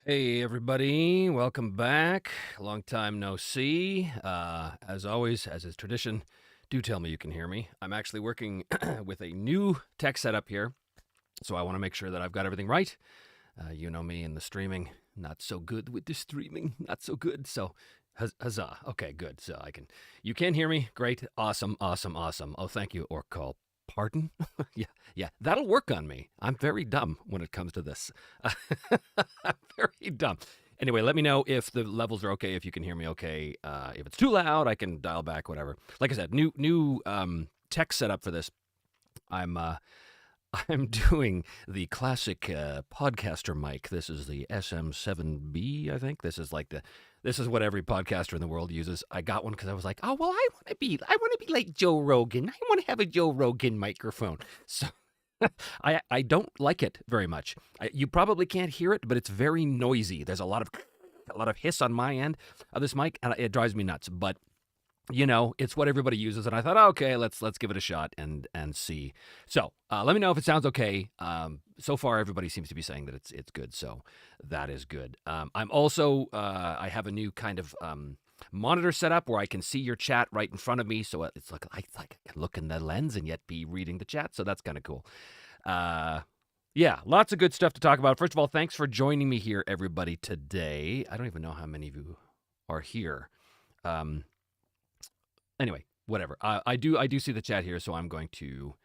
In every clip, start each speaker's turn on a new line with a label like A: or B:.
A: Hey everybody, welcome back. Long time no see. As always, as is tradition, do tell me you can hear me. I'm actually working with a new tech setup here, so I want to make sure that I've got everything right. You know me and the streaming, not so good with the streaming, not so good. So, huzzah. Okay, good. So you can hear me. Great, awesome, awesome, awesome. Oh, thank you. Or call pardon? yeah, that'll work on me. I'm very dumb when it comes to this. I'm very dumb. Anyway, let me know if the levels are okay, if you can hear me okay. If it's too loud, I can dial back, whatever. Like I said, new tech setup for this. I'm I'm doing the classic podcaster mic. This is the SM7B, I think. This is what every podcaster in the world uses. I got one because I was like, oh well, I want to be like Joe Rogan. I want to have a Joe Rogan microphone. So I don't like it very much. You probably can't hear it, but it's very noisy. There's a lot of hiss on my end of this mic, and it drives me nuts. But it's what everybody uses, and I thought, okay, let's give it a shot and see. So let me know if it sounds okay. So far, everybody seems to be saying that it's good, so that is good. I'm also I have a new kind of monitor setup where I can see your chat right in front of me, so it's like I can look in the lens and yet be reading the chat. So that's kind of cool. Yeah, lots of good stuff to talk about. First of all, thanks for joining me here, everybody, today. I don't even know how many of you are here. Anyway, whatever. I do see the chat here, so I'm going to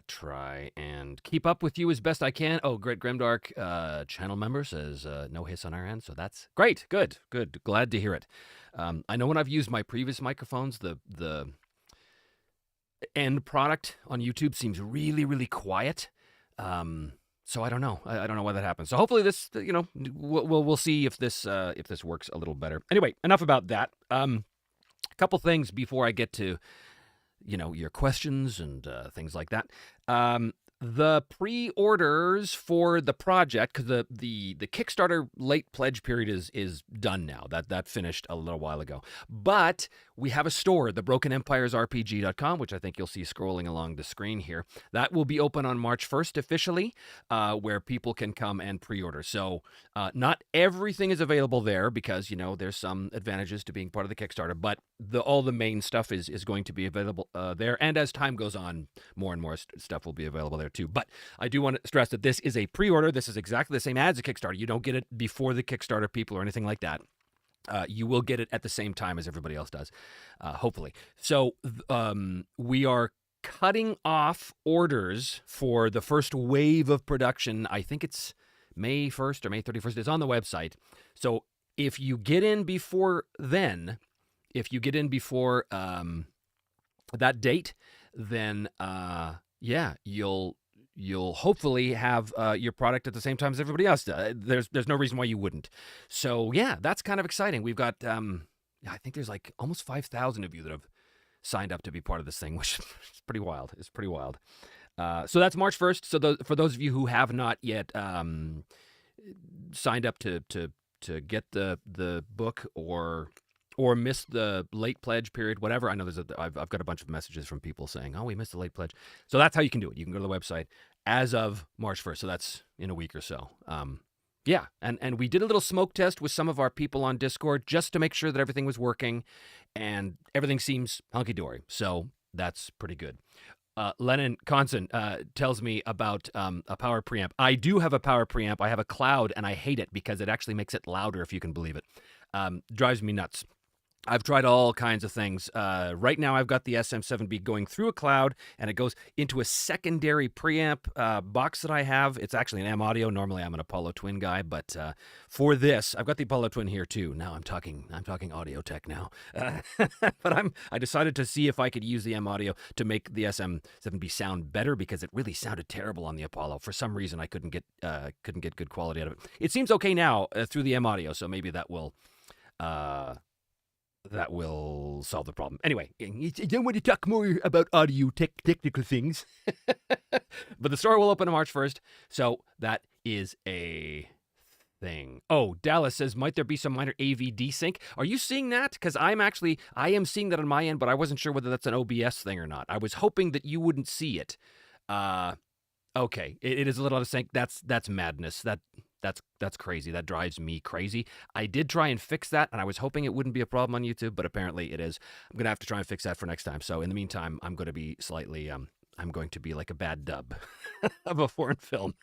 A: try and keep up with you as best I can. Oh, Great Grimdark channel member says no hiss on our end, so that's great. Good. Glad to hear it. I know when I've used my previous microphones, the end product on YouTube seems really, really quiet. So I don't know. I don't know why that happens. So hopefully this, we'll see if this works a little better. Anyway, enough about that. A couple things before I get to, your questions and things like that. The pre-orders for the project, because the Kickstarter late pledge period is done now. That finished a little while ago. But we have a store, thebrokenempiresrpg.com, which I think you'll see scrolling along the screen here. That will be open on March 1st officially, where people can come and pre-order. So not everything is available there because, there's some advantages to being part of the Kickstarter, but all the main stuff is going to be available there. And as time goes on, more and more stuff will be available there too. But I do want to stress that this is a pre-order. This is exactly the same as a Kickstarter. You don't get it before the Kickstarter people or anything like that. You will get it at the same time as everybody else does, hopefully. So we are cutting off orders for the first wave of production. I think it's May 1st or May 31st. It's on the website. So if you get in before then, if you get in before that date, then you'll hopefully have your product at the same time as everybody else does. There's no reason why you wouldn't. So yeah, that's kind of exciting. We've got I think there's like almost 5,000 of you that have signed up to be part of this thing, which is pretty wild. It's pretty wild. So that's March 1st. So for those of you who have not yet signed up to get the book or missed the late pledge period, whatever. I know I've got a bunch of messages from people saying, oh, we missed the late pledge. So that's how you can do it. You can go to the website as of March 1st. So that's in a week or so. Yeah. And we did a little smoke test with some of our people on Discord just to make sure that everything was working, and everything seems hunky-dory. So that's pretty good. Lennon Conson tells me about a power preamp. I do have a power preamp. I have a Cloud, and I hate it because it actually makes it louder, if you can believe it. Drives me nuts. I've tried all kinds of things. Right now, I've got the SM7B going through a Cloud, and it goes into a secondary preamp box that I have. It's actually an M Audio. Normally, I'm an Apollo Twin guy, but for this, I've got the Apollo Twin here too. Now I'm talking audio tech now. But I decided to see if I could use the M Audio to make the SM7B sound better, because it really sounded terrible on the Apollo. For some reason, I couldn't get good quality out of it. It seems okay now through the M Audio, so maybe that will solve the problem. Anyway, I don't want to talk more about audio technical things. But the store will open on March 1st, so that is a thing. Oh, Dallas says, might there be some minor AV desync? Are you seeing that? Because I am seeing that on my end, but I wasn't sure whether that's an OBS thing or not. I was hoping that you wouldn't see it. Okay, it is a little out of sync. That's madness. That's crazy. That drives me crazy. I did try and fix that, and I was hoping it wouldn't be a problem on YouTube, but apparently it is. I'm gonna have to try and fix that for next time. So in the meantime, I'm going to be slightly I'm going to be like a bad dub of a foreign film.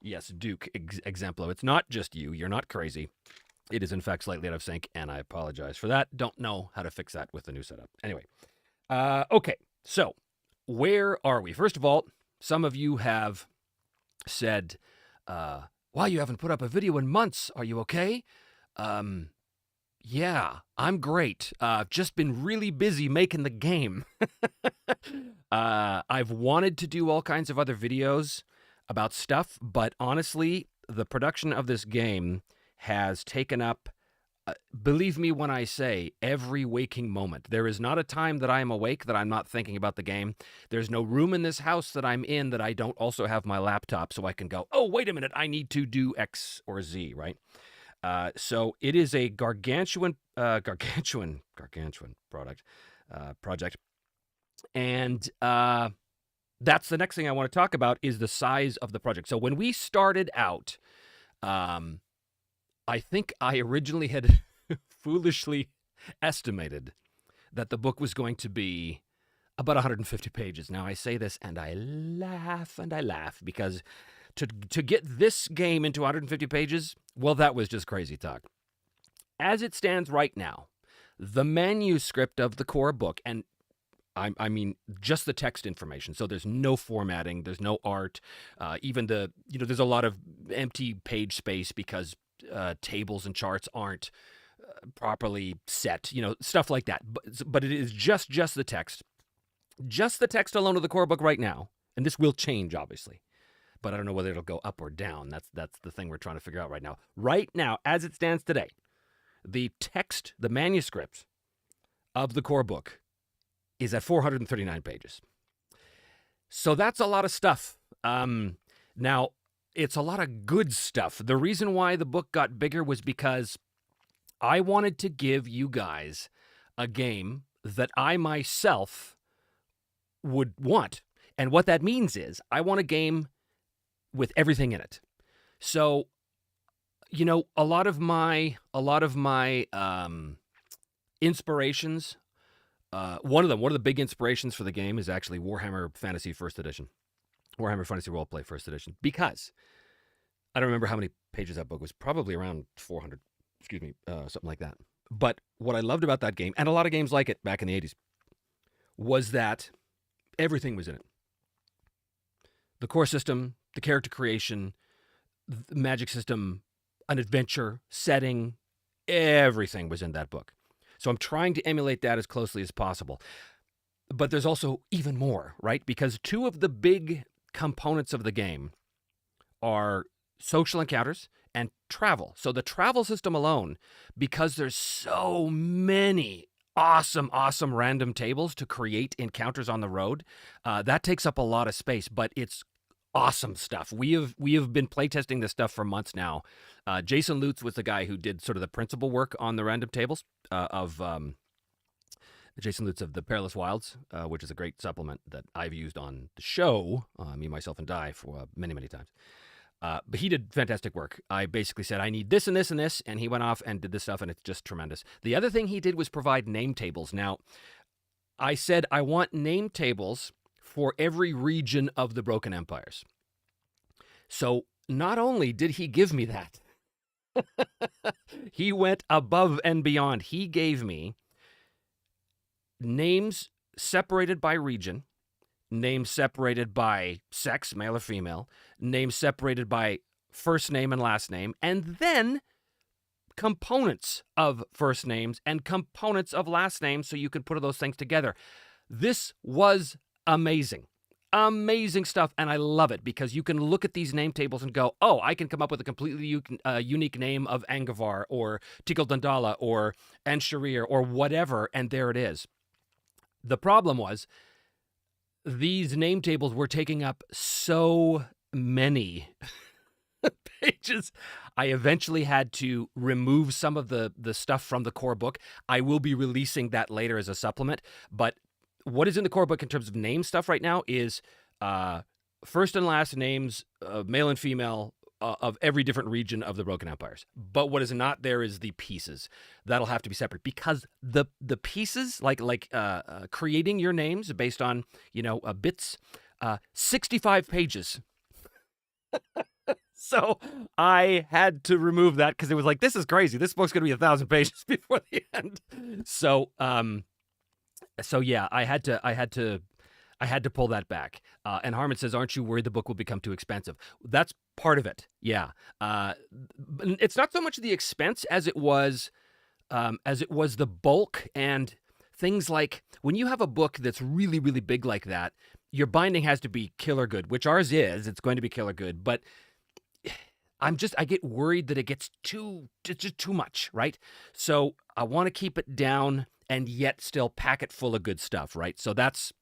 A: Yes, Duke Exemplo. It's not just you. You're not crazy. It is in fact slightly out of sync, and I apologize for that. Don't know how to fix that with the new setup. Anyway, okay. So where are we? First of all, some of you have said, "Wow, you haven't put up a video in months. Are you okay?" Yeah, I'm great. Just been really busy making the game. I've wanted to do all kinds of other videos about stuff, but honestly, the production of this game has taken up, believe me when I say, every waking moment. There is not a time that I am awake that I'm not thinking about the game. There's no room in this house that I'm in that I don't also have my laptop so I can go, oh, wait a minute, I need to do X or Z, right? So it is a gargantuan project. And that's the next thing I want to talk about is the size of the project. So when we started out, I think I originally had foolishly estimated that the book was going to be about 150 pages. Now I say this and I laugh because to get this game into 150 pages, well, that was just crazy talk. As it stands right now, the manuscript of the core book, and I mean just the text information, so there's no formatting, there's no art, even there's a lot of empty page space because tables and charts aren't properly set, stuff like that. But it is just the text. Just the text alone of the core book right now, and this will change, obviously. But I don't know whether it'll go up or down. That's the thing we're trying to figure out right now. Right now, as it stands today, the text, the manuscript of the core book is at 439 pages. So that's a lot of stuff. Now, it's a lot of good stuff. The reason why the book got bigger was because I wanted to give you guys a game that I myself would want. And what that means is I want a game with everything in it. So, a lot of my inspirations, one of the big inspirations for the game is actually Warhammer Fantasy First Edition. Warhammer Fantasy Roleplay First Edition, because I don't remember how many pages that book was, probably around 400, something like that. But what I loved about that game, and a lot of games like it back in the 80s, was that everything was in it. The core system, the character creation, the magic system, an adventure, setting, everything was in that book. So I'm trying to emulate that as closely as possible. But there's also even more, right? Because two of the big components of the game are social encounters and travel. So the travel system alone, because there's so many awesome random tables to create encounters on the road, that takes up a lot of space, but it's awesome stuff. We have been playtesting this stuff for months now. Jason Lutz was the guy who did sort of the principal work on the random tables of Jason Lutz of the Perilous Wilds, which is a great supplement that I've used on the show, Me, Myself, and Die, for many times. But he did fantastic work. I basically said, I need this and this and this, and he went off and did this stuff, and it's just tremendous. The other thing he did was provide name tables. Now, I said I want name tables for every region of the Broken Empires. So not only did he give me that, he went above and beyond. He gave me names separated by region, names separated by sex, male or female, names separated by first name and last name, and then components of first names and components of last names so you can put those things together. This was amazing. Amazing stuff, and I love it because you can look at these name tables and go, oh, I can come up with a completely unique name of Angavar or Tikal Dandala or Ansharir or whatever, and there it is. The problem was these name tables were taking up so many pages. I eventually had to remove some of the stuff from the core book. I will be releasing that later as a supplement, but what is in the core book in terms of name stuff right now is first and last names, male and female, of every different region of the Broken Empires. But what is not there is the pieces. That'll have to be separate because the pieces, like creating your names based on bits, 65 pages. So I had to remove that because it was like, this is crazy. This book's gonna be 1,000 pages before the end. So yeah, I had to pull that back. And Harmon says, aren't you worried the book will become too expensive? That's part of it. Yeah. It's not so much the expense as it was the bulk and things like when you have a book that's really, really big like that, your binding has to be killer good, which ours is. It's going to be killer good, but I get worried that it gets just too much, right? So I want to keep it down and yet still pack it full of good stuff, right? So that's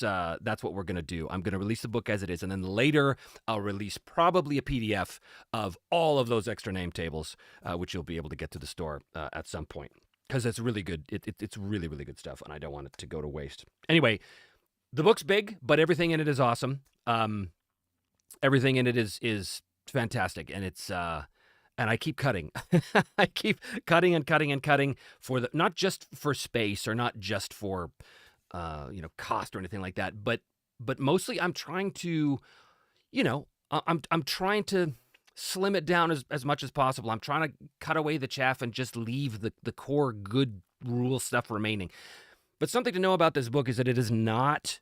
A: what we're gonna do. I'm gonna release the book as it is, and then later I'll release probably a PDF of all of those extra name tables, which you'll be able to get to the store at some point because it's really good. It's really, really good stuff, and I don't want it to go to waste. Anyway, the book's big, but everything in it is awesome. Everything in it is fantastic, and it's and I keep cutting. I keep cutting and cutting and cutting for not just for space or not just for cost or anything like that, but mostly I'm trying to, I'm trying to slim it down as much as possible. I'm trying to cut away the chaff and just leave the core good rule stuff remaining. But something to know about this book is that it's not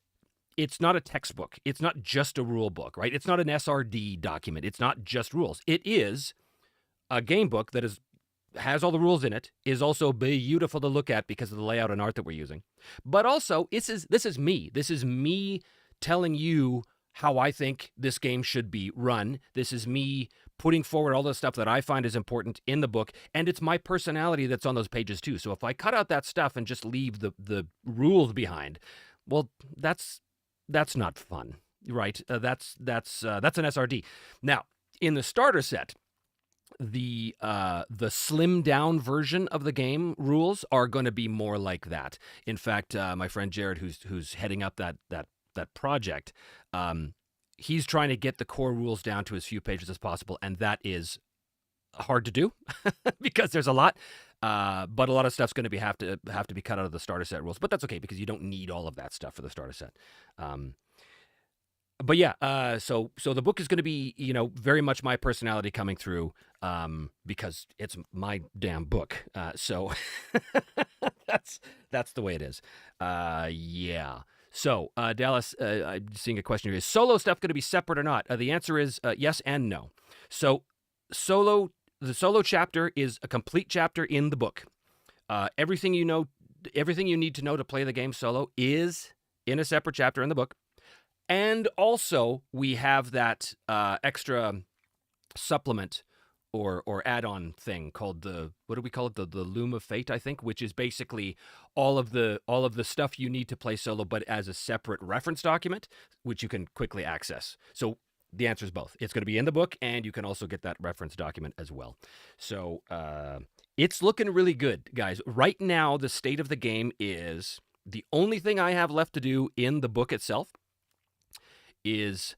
A: a textbook. It's not just a rule book, right? It's not an SRD document. It's not just rules. It is a game book that has all the rules in it, is also beautiful to look at because of the layout and art that we're using. But also, this is me. This is me telling you how I think this game should be run. This is me putting forward all the stuff that I find is important in the book, and it's my personality that's on those pages too. So if I cut out that stuff and just leave the rules behind, well, that's not fun, right? That's an SRD. Now, in the starter set, the slimmed down version of the game rules are going to be more like that. In fact, my friend Jared, who's heading up that project, he's trying to get the core rules down to as few pages as possible, and that is hard to do because there's a lot. But a lot of stuff's going to have to be cut out of the starter set rules. But that's okay because you don't need all of that stuff for the starter set. But yeah, so the book is going to be, very much my personality coming through, because it's my damn book. So that's the way it is. Yeah. So Dallas, I'm seeing a question here: is solo stuff going to be separate or not? The answer is yes and no. So the solo chapter is a complete chapter in the book. Everything you need to know to play the game solo is in a separate chapter in the book. And also, we have that extra supplement or add-on thing called what do we call it? The Loom of Fate, I think, which is basically all of the stuff you need to play solo, but as a separate reference document, which you can quickly access. So the answer is both. It's going to be in the book, and you can also get that reference document as well. So it's looking really good, guys. Right now, the state of the game is the only thing I have left to do in the book itself is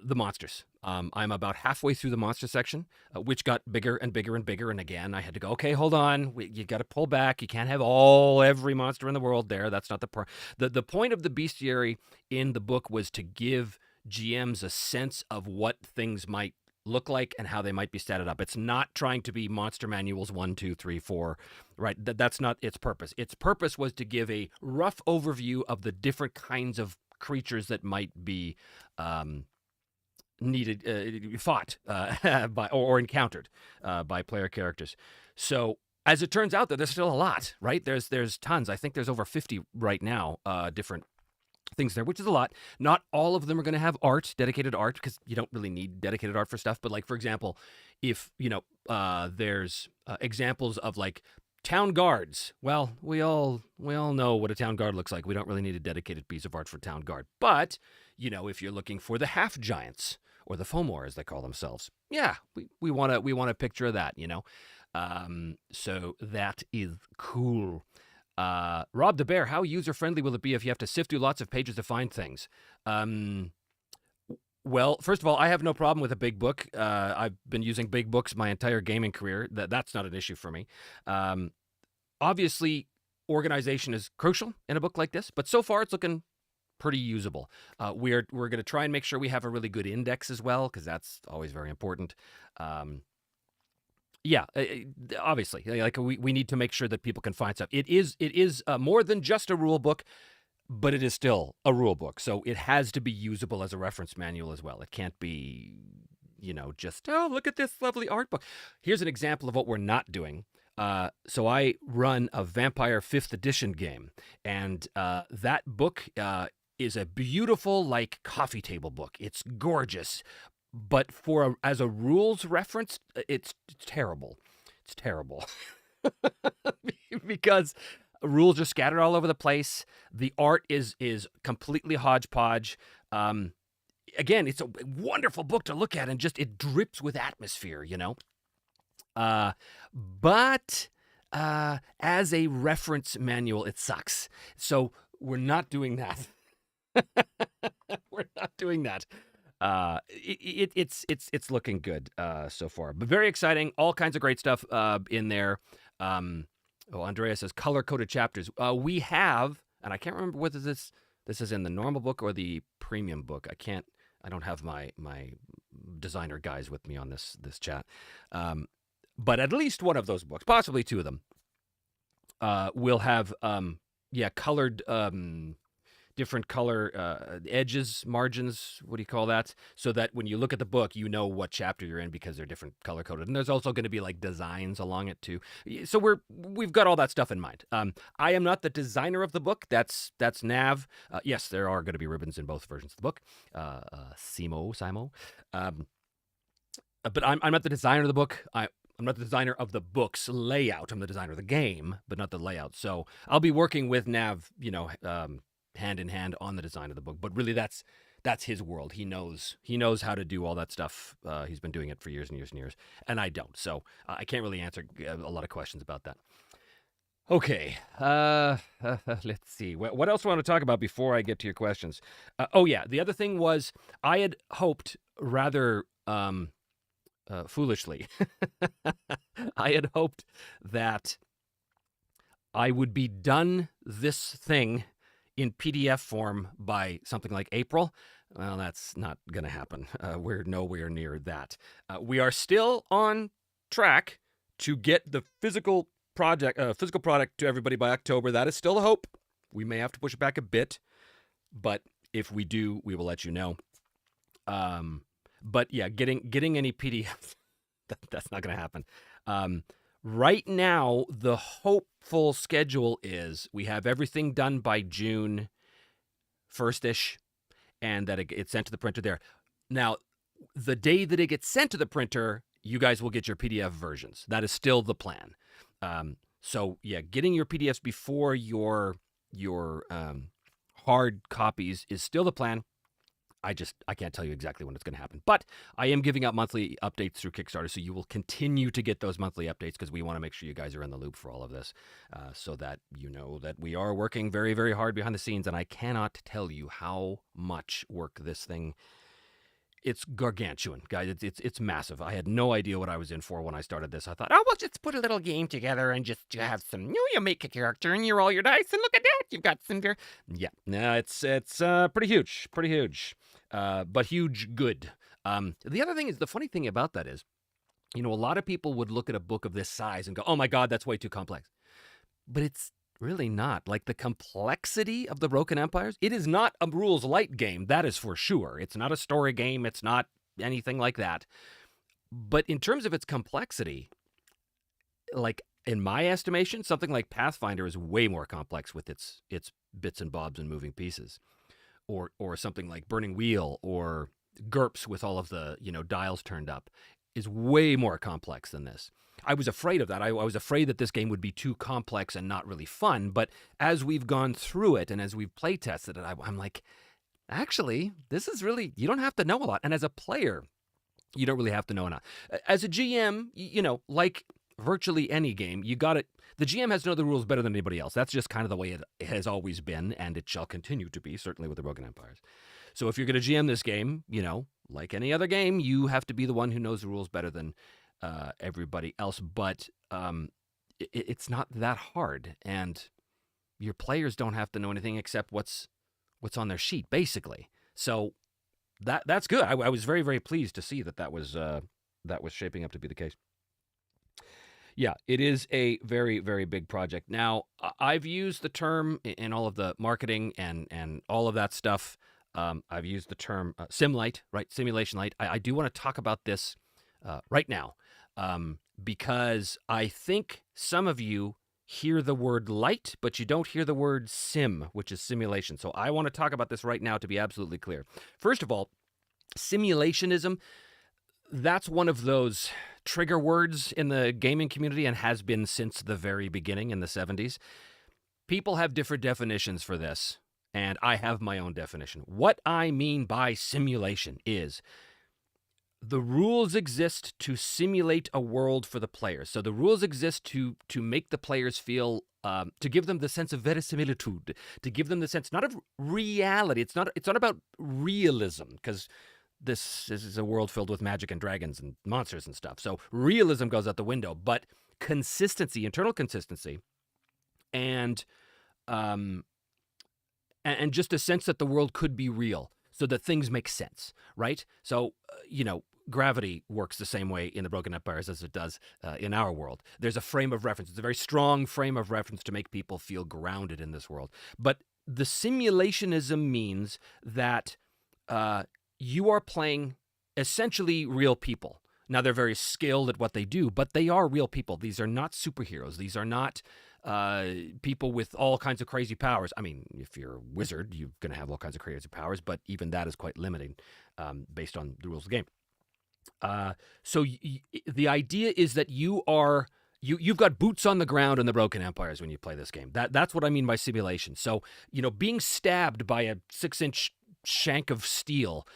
A: the monsters. I'm about halfway through the monster section, which got bigger and bigger and bigger. And again, I had to go, okay, hold on. You got to pull back. You can't have every monster in the world there. That's not the point of the bestiary in the book was to give GMs a sense of what things might look like and how they might be statted up. It's not trying to be monster manuals 1, 2, 3, 4, right? That's not its purpose. Its purpose was to give a rough overview of the different kinds of creatures that might be fought by or encountered by player characters. So as it turns out, that there's still a lot, right? There's tons. I think there's over 50 right now, different things there, which is a lot. Not all of them are going to have dedicated art, because you don't really need dedicated art for stuff. But like, for example, if there's examples of like town guards. Well, we all know what a town guard looks like. We don't really need a dedicated piece of art for town guard. But, if you're looking for the half giants or the Fomor as they call themselves, yeah, we want a picture of that, So that is cool. Rob the Bear, how user friendly will it be if you have to sift through lots of pages to find things? Well, first of all, I have no problem with a big book. I've been using big books my entire gaming career. That's not an issue for me. Um, Obviously, organization is crucial in a book like this, but so far it's looking pretty usable. We're going to try and make sure we have a really good index as well, because that's always very important. Um, yeah, obviously, like we need to make sure that people can find stuff. It is more than just a rule book, but it is still a rule book, so it has to be usable as a reference manual as well. It can't be, just, oh, look at this lovely art book. Here's an example of what we're not doing. So I run a Vampire 5th edition game, and that book is a beautiful, like, coffee table book. It's gorgeous, but as a rules reference, it's terrible. It's terrible. Because rules are scattered all over the place. The art is completely hodgepodge. Again, it's a wonderful book to look at, and just it drips with atmosphere. But as a reference manual, it sucks. So we're not doing that. We're not doing that. It's looking good so far, but very exciting. All kinds of great stuff in there. Andrea says color-coded chapters. We have, and I can't remember whether this is in the normal book or the premium book. I don't have my designer guys with me on this chat. But at least one of those books, possibly two of them, will have colored, different color edges, margins, what do you call that? So that when you look at the book, you know what chapter you're in because they're different color coded. And there's also going to be like designs along it too. So we've got all that stuff in mind. I am not the designer of the book. That's Nav. Yes, there are going to be ribbons in both versions of the book. Simo. But I'm not the designer of the book. I'm not the designer of the book's layout. I'm the designer of the game, but not the layout. So I'll be working with Nav, hand in hand on the design of the book. But really, that's his world. He knows how to do all that stuff. He's been doing it for years and years and years, and I don't. So I can't really answer a lot of questions about that. Okay, let's see. What else do I want to talk about before I get to your questions? The other thing was I had hoped rather foolishly. I had hoped that I would be done this thing in PDF form by something like April. Well, that's not going to happen. We're nowhere near that. We are still on track to get the physical product to everybody by October. That is still a hope. We may have to push it back a bit, but if we do, we will let you know. But yeah, getting any PDF, that's not going to happen. Right now, the hopeful schedule is we have everything done by June 1st-ish, and that it's sent to the printer there. Now, the day that it gets sent to the printer, you guys will get your PDF versions. That is still the plan. So yeah, getting your PDFs before your hard copies is still the plan. I can't tell you exactly when it's going to happen, but I am giving out monthly updates through Kickstarter, so you will continue to get those monthly updates because we want to make sure you guys are in the loop for all of this, so that you know that we are working very, very hard behind the scenes, and I cannot tell you how much work this thing. It's gargantuan, guys. It's massive. I had no idea what I was in for when I started this. I thought, oh, well, just put a little game together and just have some. You make a character and you roll your dice, and look at that, you've got some. Yeah, no, it's pretty huge, but huge good. The other thing is, the funny thing about that is, a lot of people would look at a book of this size and go, oh my God, that's way too complex. But it's really not. Like, the complexity of the Broken Empires, it is not a rules light game, that is for sure. It's not a story game, it's not anything like that. But in terms of its complexity, like, in my estimation, something like Pathfinder is way more complex with its bits and bobs and moving pieces. Or something like Burning Wheel or GURPS with all of the, dials turned up is way more complex than this. I was afraid of that. I was afraid that this game would be too complex and not really fun. But as we've gone through it and as we've play tested it, I'm like, actually, this is really, you don't have to know a lot. And as a player, you don't really have to know enough. As a GM, like virtually any game, the GM has to know the rules better than anybody else. That's just kind of the way it has always been, and it shall continue to be, certainly with the Broken Empires. So if you're going to GM this game, like any other game, you have to be the one who knows the rules better than everybody else. But it's not that hard, and your players don't have to know anything except what's on their sheet, basically. So that's good. I was very, very pleased to see that was shaping up to be the case. Yeah, it is a very, very big project. Now, I've used the term in all of the marketing and all of that stuff. I've used the term sim light, right? Simulation light. I do want to talk about this right now because I think some of you hear the word light, but you don't hear the word sim, which is simulation. So I want to talk about this right now to be absolutely clear. First of all, simulationism, that's one of those trigger words in the gaming community and has been since the very beginning in the 70s. People have different definitions for this, and I have my own definition. What I mean by simulation is the rules exist to simulate a world for the players. So the rules exist to make the players feel, to give them the sense of verisimilitude, to give them the sense not of reality. It's not about realism, because this is a world filled with magic and dragons and monsters and stuff. So realism goes out the window, but consistency, internal consistency, and just a sense that the world could be real, so that things make sense, right? So, gravity works the same way in the Broken Empires as it does in our world. There's a frame of reference. It's a very strong frame of reference to make people feel grounded in this world. But the simulationism means that you are playing essentially real people. Now, they're very skilled at what they do, but they are real people. These are not superheroes. These are not people with all kinds of crazy powers. I mean, if you're a wizard, you're going to have all kinds of crazy powers, but even that is quite limiting based on the rules of the game. So the idea is that you've got boots on the ground in the Broken Empires when you play this game. That's what I mean by simulation. So, being stabbed by a 6-inch shank of steel,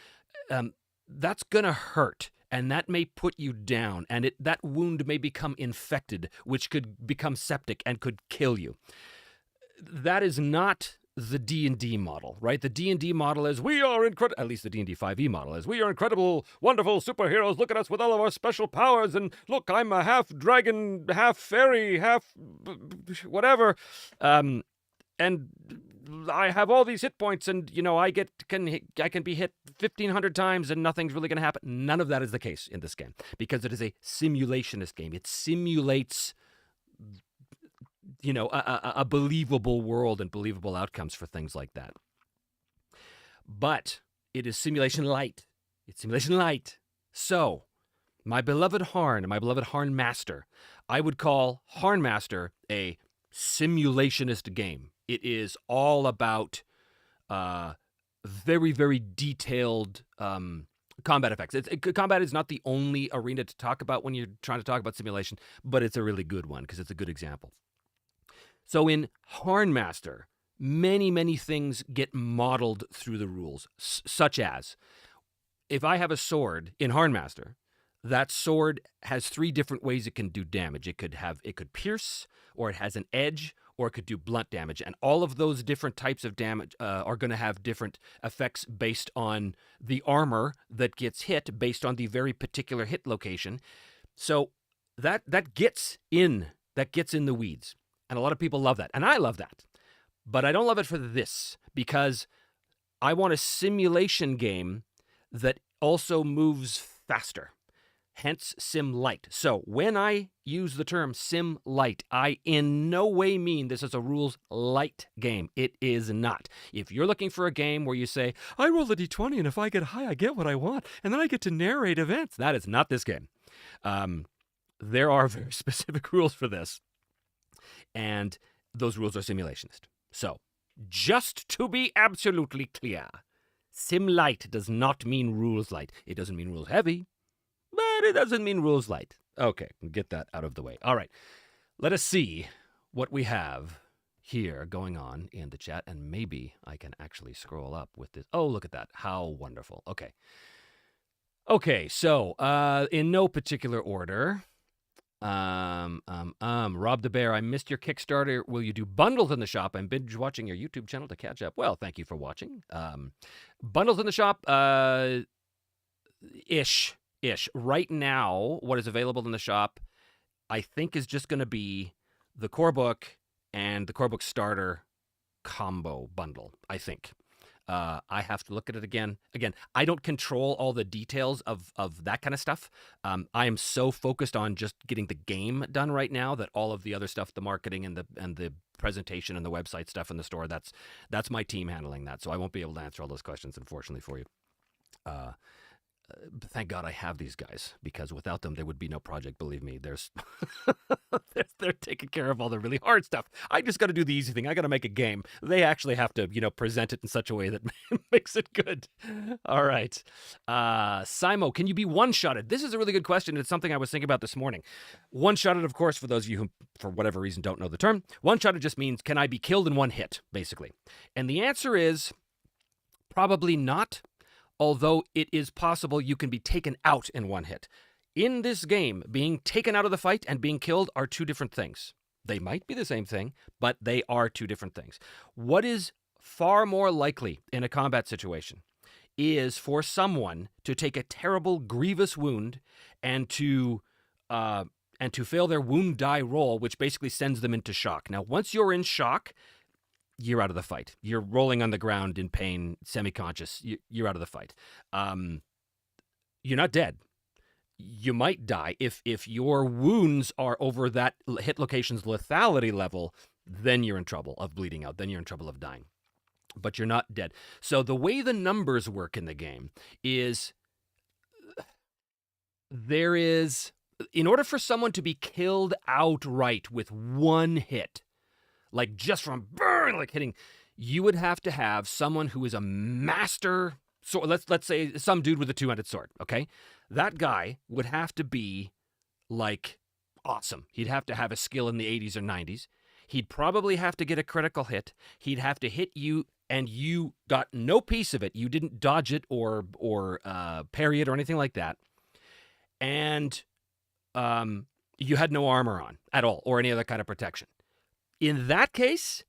A: that's going to hurt, and that may put you down, and that wound may become infected, which could become septic and could kill you. That is not the D&D model, right? The D&D model is, we are incredible, at least the D&D 5e model is, we are incredible, wonderful superheroes, look at us with all of our special powers, and look, I'm a half dragon, half fairy, half whatever, and I have all these hit points, and I can be hit 1,500 times, and nothing's really going to happen. None of that is the case in this game, because it is a simulationist game. It simulates, a believable world and believable outcomes for things like that. But it is simulation light. It's simulation light. So, my beloved Harn, my beloved Harn Master, I would call Harn Master a simulationist game. It is all about very, very detailed combat effects. Combat is not the only arena to talk about when you're trying to talk about simulation, but it's a really good one because it's a good example. So in Harn Master, many, many things get modeled through the rules, such as if I have a sword in Harn Master, that sword has 3 different ways it can do damage. It could pierce, or it has an edge, or it could do blunt damage. And all of those different types of damage are going to have different effects based on the armor that gets hit, based on the very particular hit location. So that gets in the weeds. And a lot of people love that. And I love that. But I don't love it for this, because I want a simulation game that also moves faster. Hence sim light. So when I use the term sim light, I in no way mean this is a rules light game. It is not. If you're looking for a game where you say, I roll a d20 and if I get high, I get what I want, and then I get to narrate events, that is not this game. There are very specific rules for this, and those rules are simulationist. So just to be absolutely clear, sim light does not mean rules light. It doesn't mean rules heavy, but it doesn't mean rules light. Okay, get that out of the way. All right, let us see what we have here going on in the chat, and maybe I can actually scroll up with this. Oh, look at that. How wonderful. Okay, so in no particular order, Rob the Bear, I missed your Kickstarter. Will you do bundles in the shop? I'm binge watching your YouTube channel to catch up. Well, thank you for watching. Bundles in the shop, ish. Right now, what is available in the shop, I think, is just going to be the core book and the core book starter combo bundle, I think. I have to look at it again. Again, I don't control all the details of that kind of stuff. I am so focused on just getting the game done right now that all of the other stuff, the marketing and the presentation and the website stuff in the store, that's my team handling that. So I won't be able to answer all those questions, unfortunately, for you. Thank God I have these guys, because without them, there would be no project. Believe me, they're taking care of all the really hard stuff. I just got to do the easy thing. I got to make a game. They actually have to, present it in such a way that makes it good. All right. Simo, can you be one-shotted? This is a really good question. It's something I was thinking about this morning. One-shotted, of course, for those of you who, for whatever reason, don't know the term, one-shotted just means, can I be killed in one hit, basically? And the answer is probably not. Although it is possible you can be taken out in one hit. In this game, being taken out of the fight and being killed are two different things. They might be the same thing, but they are two different things. What is far more likely in a combat situation is for someone to take a terrible, grievous wound and to fail their wound die roll, which basically sends them into shock. Now, once you're in shock, you're out of the fight. You're rolling on the ground in pain, semi-conscious. You're out of the fight. You're not dead. You might die. If your wounds are over that hit location's lethality level, then you're in trouble of bleeding out. Then you're in trouble of dying. But you're not dead. So the way the numbers work in the game is in order for someone to be killed outright with one hit, like just from burn, like hitting, you would have to have someone who is a master. So let's say some dude with a two-handed sword, okay? That guy would have to be like awesome. He'd have to have a skill in the 80s or 90s. He'd probably have to get a critical hit. He'd have to hit you, and you got no piece of it. You didn't dodge it or parry it or anything like that. And you had no armor on at all or any other kind of protection. In that case,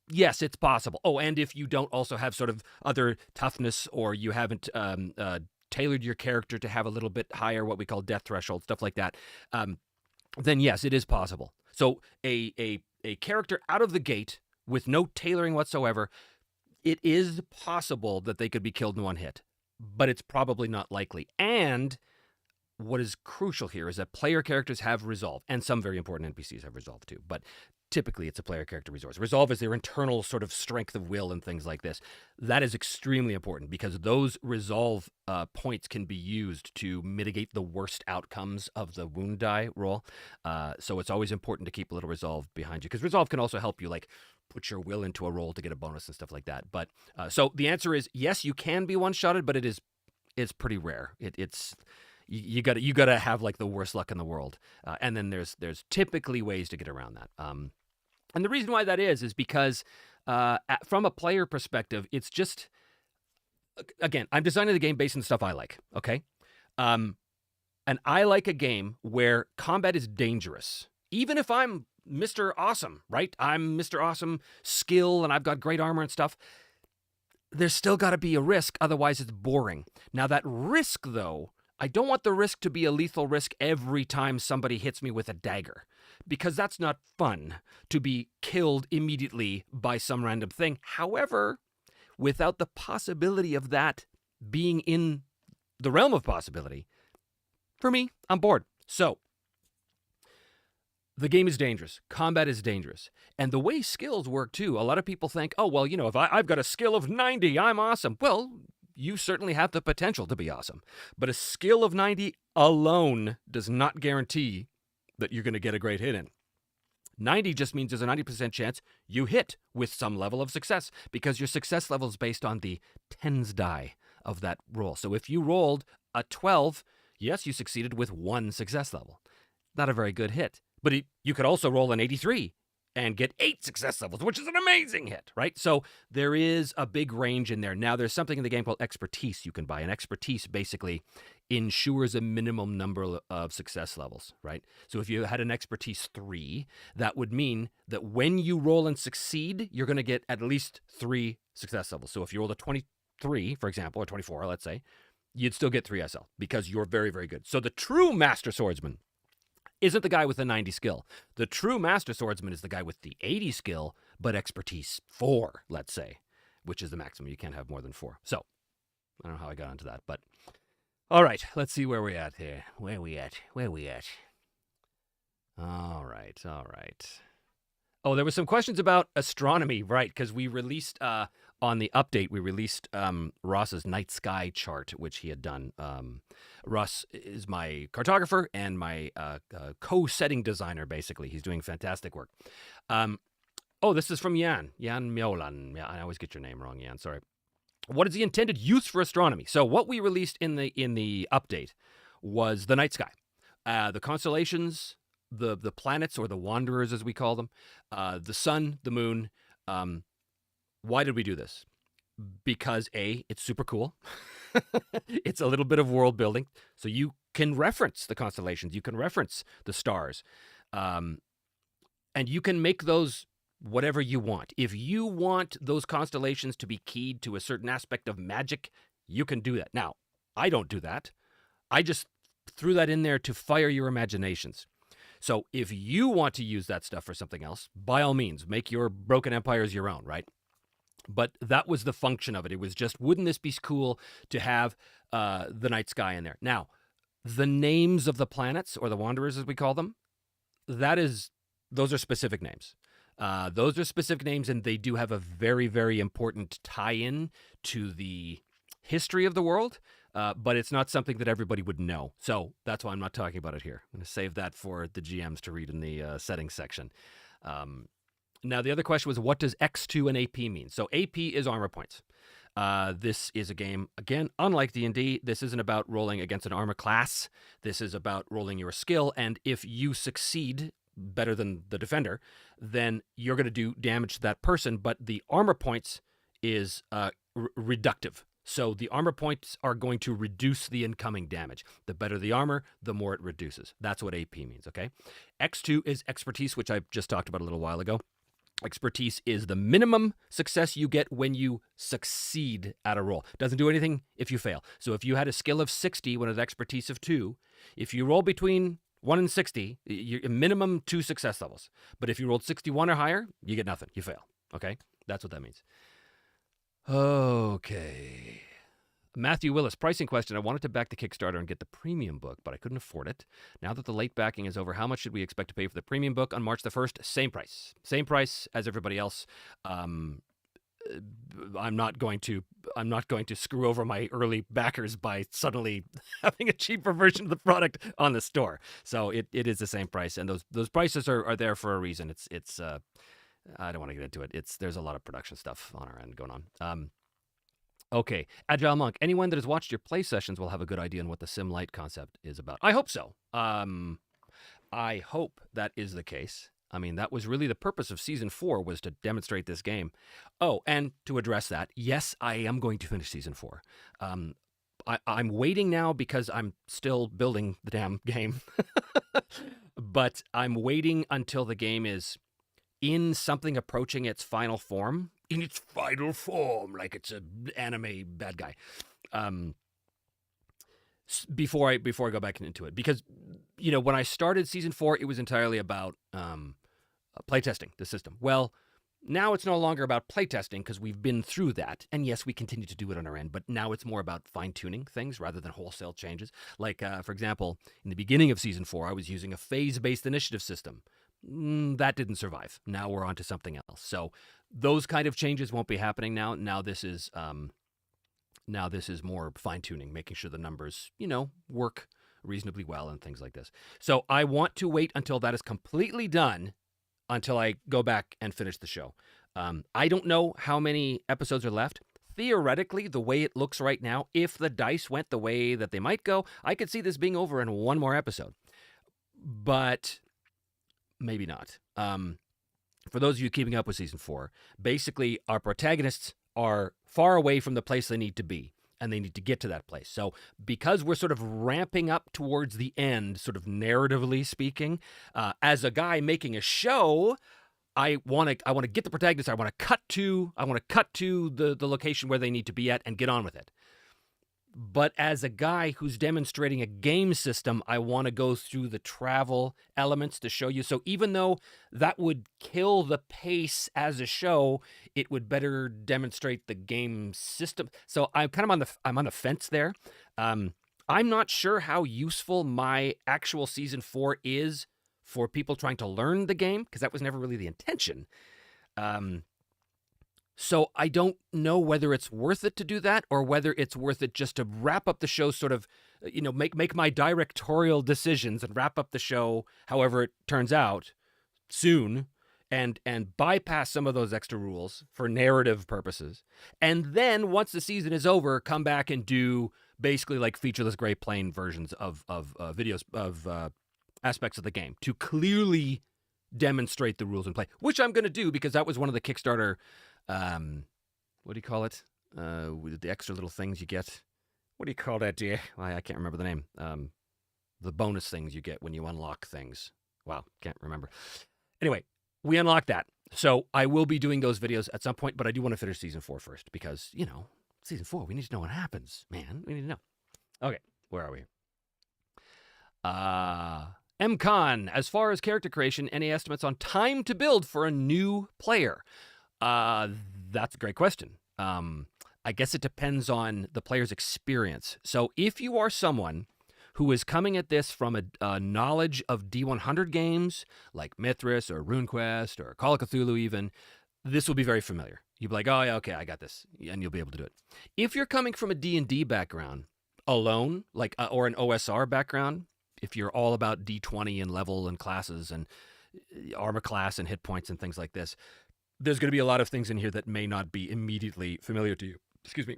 A: yes, it's possible. Oh, and if you don't also have sort of other toughness, or you haven't tailored your character to have a little bit higher, what we call death threshold, stuff like that, then yes, it is possible. So a character out of the gate with no tailoring whatsoever, it is possible that they could be killed in one hit, but it's probably not likely. And what is crucial here is that player characters have resolve, and some very important NPCs have resolve too, but typically it's a player character resource. Resolve is their internal sort of strength of will and things like this. That is extremely important, because those resolve points can be used to mitigate the worst outcomes of the wound die roll. So it's always important to keep a little resolve behind you, because resolve can also help you like put your will into a roll to get a bonus and stuff like that. But so the answer is yes, you can be one-shotted, but it's pretty rare. It's you gotta have like the worst luck in the world, and then there's typically ways to get around that. And the reason why that is because from a player perspective, it's just, again, I'm designing the game based on the stuff I like. Okay, and I like a game where combat is dangerous, even if I'm Mr. Awesome, right? I'm Mr. Awesome skill, and I've got great armor and stuff. There's still got to be a risk, otherwise it's boring. Now that risk, though, I don't want the risk to be a lethal risk every time somebody hits me with a dagger, because that's not fun to be killed immediately by some random thing. However, without the possibility of that being in the realm of possibility, for me, I'm bored. So, the game is dangerous. Combat is dangerous. And the way skills work, too, a lot of people think, oh, well, if I've got a skill of 90, I'm awesome. Well, you certainly have the potential to be awesome. But a skill of 90 alone does not guarantee that you're going to get a great hit in. 90 just means there's a 90% chance you hit with some level of success, because your success level is based on the tens die of that roll. So if you rolled a 12, yes, you succeeded with one success level. Not a very good hit. But you could also roll an 83 and get 8 success levels, which is an amazing hit, right? So there is a big range in there. Now, there's something in the game called expertise you can buy. And expertise basically ensures a minimum number of success levels, right? So if you had an expertise 3, that would mean that when you roll and succeed, you're going to get at least 3 success levels. So if you rolled a 23, for example, or 24, let's say, you'd still get 3 SL because you're very, very good. So the true Master Swordsman isn't the guy with the 90 skill. The true Master Swordsman is the guy with the 80 skill, but expertise 4, let's say, which is the maximum. You can't have more than 4. So I don't know how I got into that, but all right, let's see where we're at here. Where we at? All right. Oh, there were some questions about astronomy, right? Because we released, on the update, we released Ross's night sky chart, which he had done. Ross is my cartographer and my co-setting designer, basically. He's doing fantastic work. This is from Jan Mjolan. Yeah, I always get your name wrong, Jan, sorry. What is the intended use for astronomy? So what we released in the update was the night sky, the constellations, the planets, or the wanderers as we call them, the sun, the moon. Why did we do this? Because A, it's super cool. It's a little bit of world building, so you can reference the constellations, you can reference the stars, and you can make those whatever you want. If you want those constellations to be keyed to a certain aspect of magic, you can do that. Now, I don't do that. I just threw that in there to fire your imaginations. So if you want to use that stuff for something else, by all means, make your broken empires your own, right? But that was the function of it. It was just, wouldn't this be cool to have the night sky in there? Now, the names of the planets, or the wanderers as we call them, those are specific names. Those are specific names, and they do have a very, very important tie-in to the history of the world, but it's not something that everybody would know. So that's why I'm not talking about it here. I'm going to save that for the GMs to read in the settings section. Now, the other question was, what does X2 and AP mean? So AP is armor points. This is a game, again, unlike D&D, this isn't about rolling against an armor class. This is about rolling your skill, and if you succeed better than the defender, then you're going to do damage to that person, but the armor points is reductive. So the armor points are going to reduce the incoming damage. The better the armor, the more it reduces. That's what AP means, okay? X2 is expertise, which I just talked about a little while ago. Expertise is the minimum success you get when you succeed at a roll. Doesn't do anything if you fail. So if you had a skill of 60 when it's expertise of 2, if you roll between 1 and 60, you're minimum 2 success levels. But if you rolled 61 or higher, you get nothing. You fail. Okay? That's what that means. Okay. Matthew Willis, pricing question. I wanted to back the Kickstarter and get the premium book, but I couldn't afford it. Now that the late backing is over, how much should we expect to pay for the premium book on March the 1st? Same price. Same price as everybody else. I'm not going to screw over my early backers by suddenly having a cheaper version of the product on the store. So it is the same price, and those prices are there for a reason. It's I don't want to get into it. There's a lot of production stuff on our end going on. Okay, Agile Monk. Anyone that has watched your play sessions will have a good idea on what the Sim Light concept is about. I hope so. I hope that is the case. I mean, that was really the purpose of Season 4, was to demonstrate this game. Oh, and to address that, yes, I am going to finish Season 4. I'm waiting now because I'm still building the damn game. But I'm waiting until the game is in something approaching its final form. In its final form, like it's an anime bad guy. Before I go back into it, because when I started Season 4, it was entirely about playtesting the system. Well, now it's no longer about playtesting because we've been through that, and yes, we continue to do it on our end. But now it's more about fine-tuning things rather than wholesale changes. Like, for example, in the beginning of Season 4, I was using a phase-based initiative system. That didn't survive. Now we're on to something else. So those kind of changes won't be happening now. Now this is more fine-tuning, making sure the numbers, work reasonably well and things like this. So I want to wait until that is completely done until I go back and finish the show. I don't know how many episodes are left. Theoretically, the way it looks right now, if the dice went the way that they might go, I could see this being over in one more episode. But maybe not. For those of you keeping up with Season 4, basically our protagonists are far away from the place they need to be. and they need to get to that place. So because we're sort of ramping up towards the end, sort of narratively speaking, as a guy making a show, I want to get the protagonist. I want to cut to the location where they need to be at and get on with it. But as a guy who's demonstrating a game system, I want to go through the travel elements to show you. So even though that would kill the pace as a show, it would better demonstrate the game system. So I'm kind of on the fence there. I'm not sure how useful my actual season 4 is for people trying to learn the game, because that was never really the intention. So I don't know whether it's worth it to do that, or whether it's worth it just to wrap up the show, sort of, make my directorial decisions and wrap up the show however it turns out soon, and bypass some of those extra rules for narrative purposes. And then once the season is over, come back and do basically like featureless gray plain versions of videos of aspects of the game to clearly demonstrate the rules in play, which I'm going to do because that was one of the Kickstarter what do you call it? With the extra little things you get. What do you call that, dear? I can't remember the name. The bonus things you get when you unlock things. Wow, can't remember. Anyway, we unlocked that. So I will be doing those videos at some point, but I do want to finish season 4 first because, season 4, we need to know what happens, man. We need to know. Okay, where are we? MCon, as far as character creation, any estimates on time to build for a new player? That's a great question. I guess it depends on the player's experience. So if you are someone who is coming at this from a knowledge of D100 games like Mithras or RuneQuest or Call of Cthulhu even, this will be very familiar. You'll be like, oh, yeah, okay, I got this, and you'll be able to do it. If you're coming from a D&D background alone, like or an OSR background, if you're all about D20 and level and classes and armor class and hit points and things like this, there's going to be a lot of things in here that may not be immediately familiar to you. Excuse me.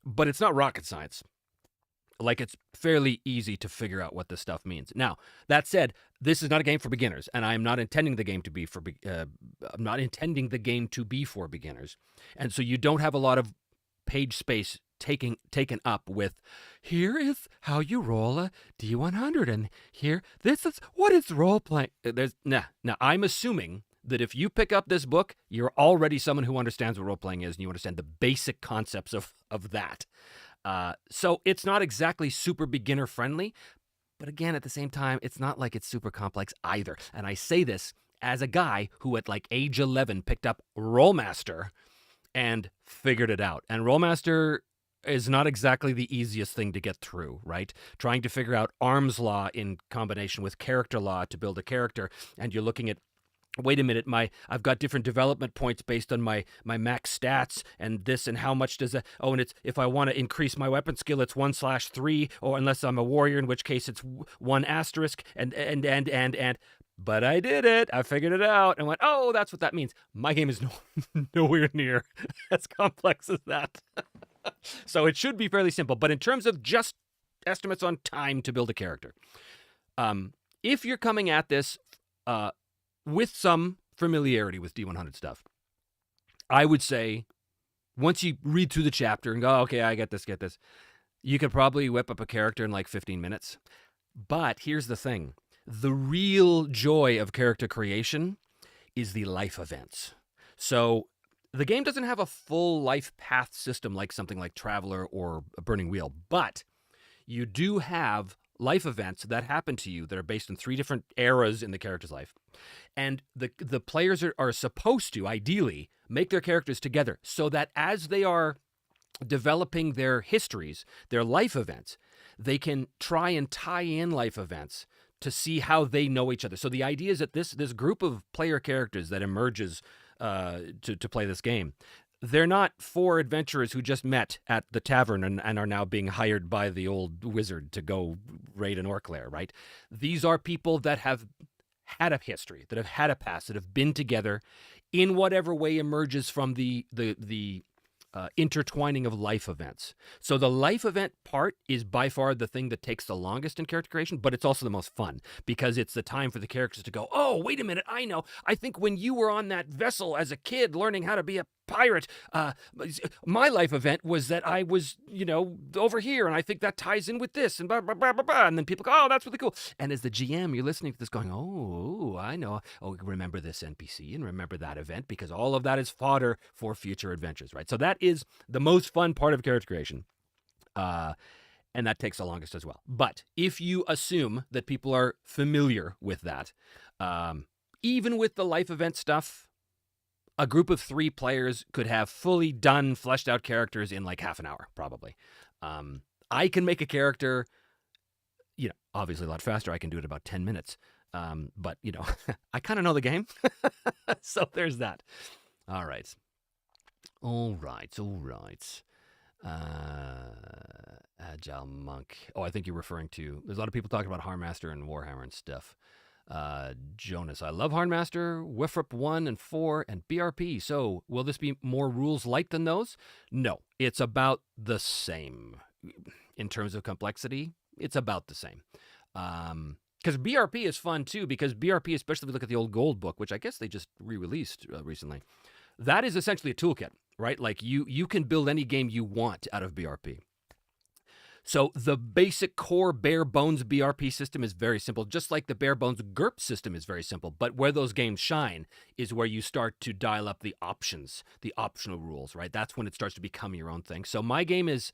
A: But it's not rocket science. Like, it's fairly easy to figure out what this stuff means. Now, that said, this is not a game for beginners, and I am not intending the game to be for beginners. And so you don't have a lot of page space taken up with, here is how you roll a D100, and here, this is what is role playing. Now, I'm assuming that if you pick up this book, you're already someone who understands what role-playing is, and you understand the basic concepts of that. So it's not exactly super beginner-friendly, but again, at the same time, it's not like it's super complex either. And I say this as a guy who at like age 11 picked up Rollmaster and figured it out. And Rollmaster is not exactly the easiest thing to get through, right? Trying to figure out arms law in combination with character law to build a character, and you're looking at, wait a minute, I've got different development points based on my max stats and this, and how much does that, and it's, if I want to increase my weapon skill, it's 1/3, or unless I'm a warrior, in which case it's 1 asterisk, and but I did it. I figured it out and went, oh, that's what that means. My game is nowhere near as complex as that. So it should be fairly simple, but in terms of just estimates on time to build a character, if you're coming at this, with some familiarity with D100 stuff, I would say once you read through the chapter and go, okay, I get this, you could probably whip up a character in like 15 minutes. But here's the thing. The real joy of character creation is the life events. So the game doesn't have a full life path system like something like Traveler or a Burning Wheel, but you do have life events that happen to you that are based on 3 different eras in the character's life. And the players are supposed to, ideally, make their characters together so that as they are developing their histories, their life events, they can try and tie in life events to see how they know each other. So the idea is that this group of player characters that emerges to play this game, they're not 4 adventurers who just met at the tavern and are now being hired by the old wizard to go raid an orc lair, right? These are people that have had a history, that have had a past, that have been together in whatever way emerges from the intertwining of life events. So the life event part is by far the thing that takes the longest in character creation, but it's also the most fun because it's the time for the characters to go, oh, wait a minute, I know. I think when you were on that vessel as a kid learning how to be a pirate. My life event was that I was, over here, and I think that ties in with this, and blah, blah, blah, blah, blah. And then people go, oh, that's really cool. And as the GM, you're listening to this going, oh, I know. Oh, remember this NPC and remember that event, because all of that is fodder for future adventures, right? So that is the most fun part of character creation. And that takes the longest as well. But if you assume that people are familiar with that, even with the life event stuff, a group of 3 players could have fully done, fleshed out characters in like half an hour, probably. I can make a character, obviously a lot faster. I can do it in about 10 minutes. But, I kind of know the game. So there's that. All right. Agile Monk. Oh, I think you're referring to, there's a lot of people talking about Harmaster and Warhammer and stuff. Jonas, I love Harmaster, Wifrup 1 and 4, and BRP. So will this be more rules light than those? No, it's about the same. In terms of complexity, it's about the same. Because BRP is fun too, because BRP, especially if you look at the old Gold book, which I guess they just re-released recently, that is essentially a toolkit, right? Like you can build any game you want out of BRP. So the basic core bare bones BRP system is very simple, just like the bare bones GURP system is very simple. But where those games shine is where you start to dial up the options, the optional rules, right? That's when it starts to become your own thing. So my game is